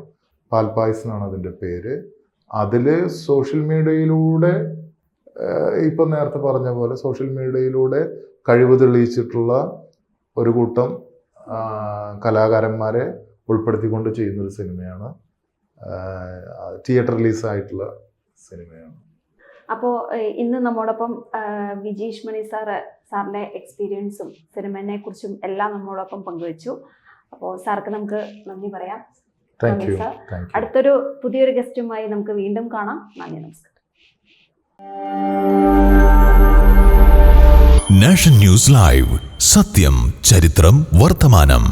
പാൽപ്പായസം എന്നാണ് അതിൻ്റെ പേര്. അതിൽ സോഷ്യൽ മീഡിയയിലൂടെ, ഇപ്പം നേരത്തെ പറഞ്ഞ പോലെ സോഷ്യൽ മീഡിയയിലൂടെ കഴിവ് തെളിയിച്ചിട്ടുള്ള ഒരു കൂട്ടം കലാകാരന്മാരെ ഉൾപ്പെടുത്തിക്കൊണ്ട് ചെയ്യുന്നൊരു സിനിമയാണ്. തിയേറ്റർ റിലീസായിട്ടുള്ള സിനിമയാണ്. അപ്പോൾ ഇന്ന് നമ്മോടൊപ്പം വിജീഷ് മണി സാറിൻ്റെ എക്സ്പീരിയൻസും സിനിമയെ കുറിച്ചും എല്ലാം നമ്മോടൊപ്പം പങ്കുവച്ചു. അപ്പോൾ സാർക്ക് നമുക്ക് നന്ദി പറയാം. നന്ദി സാർ. അടുത്തൊരു പുതിയൊരു ഗസ്റ്റുമായി നമുക്ക് വീണ്ടും കാണാം. നന്ദി, നമസ്കാരം. നാഷൻ ന്യൂസ് ലൈവ്, സത്യം, ചരിത്രം, വർത്തമാനം.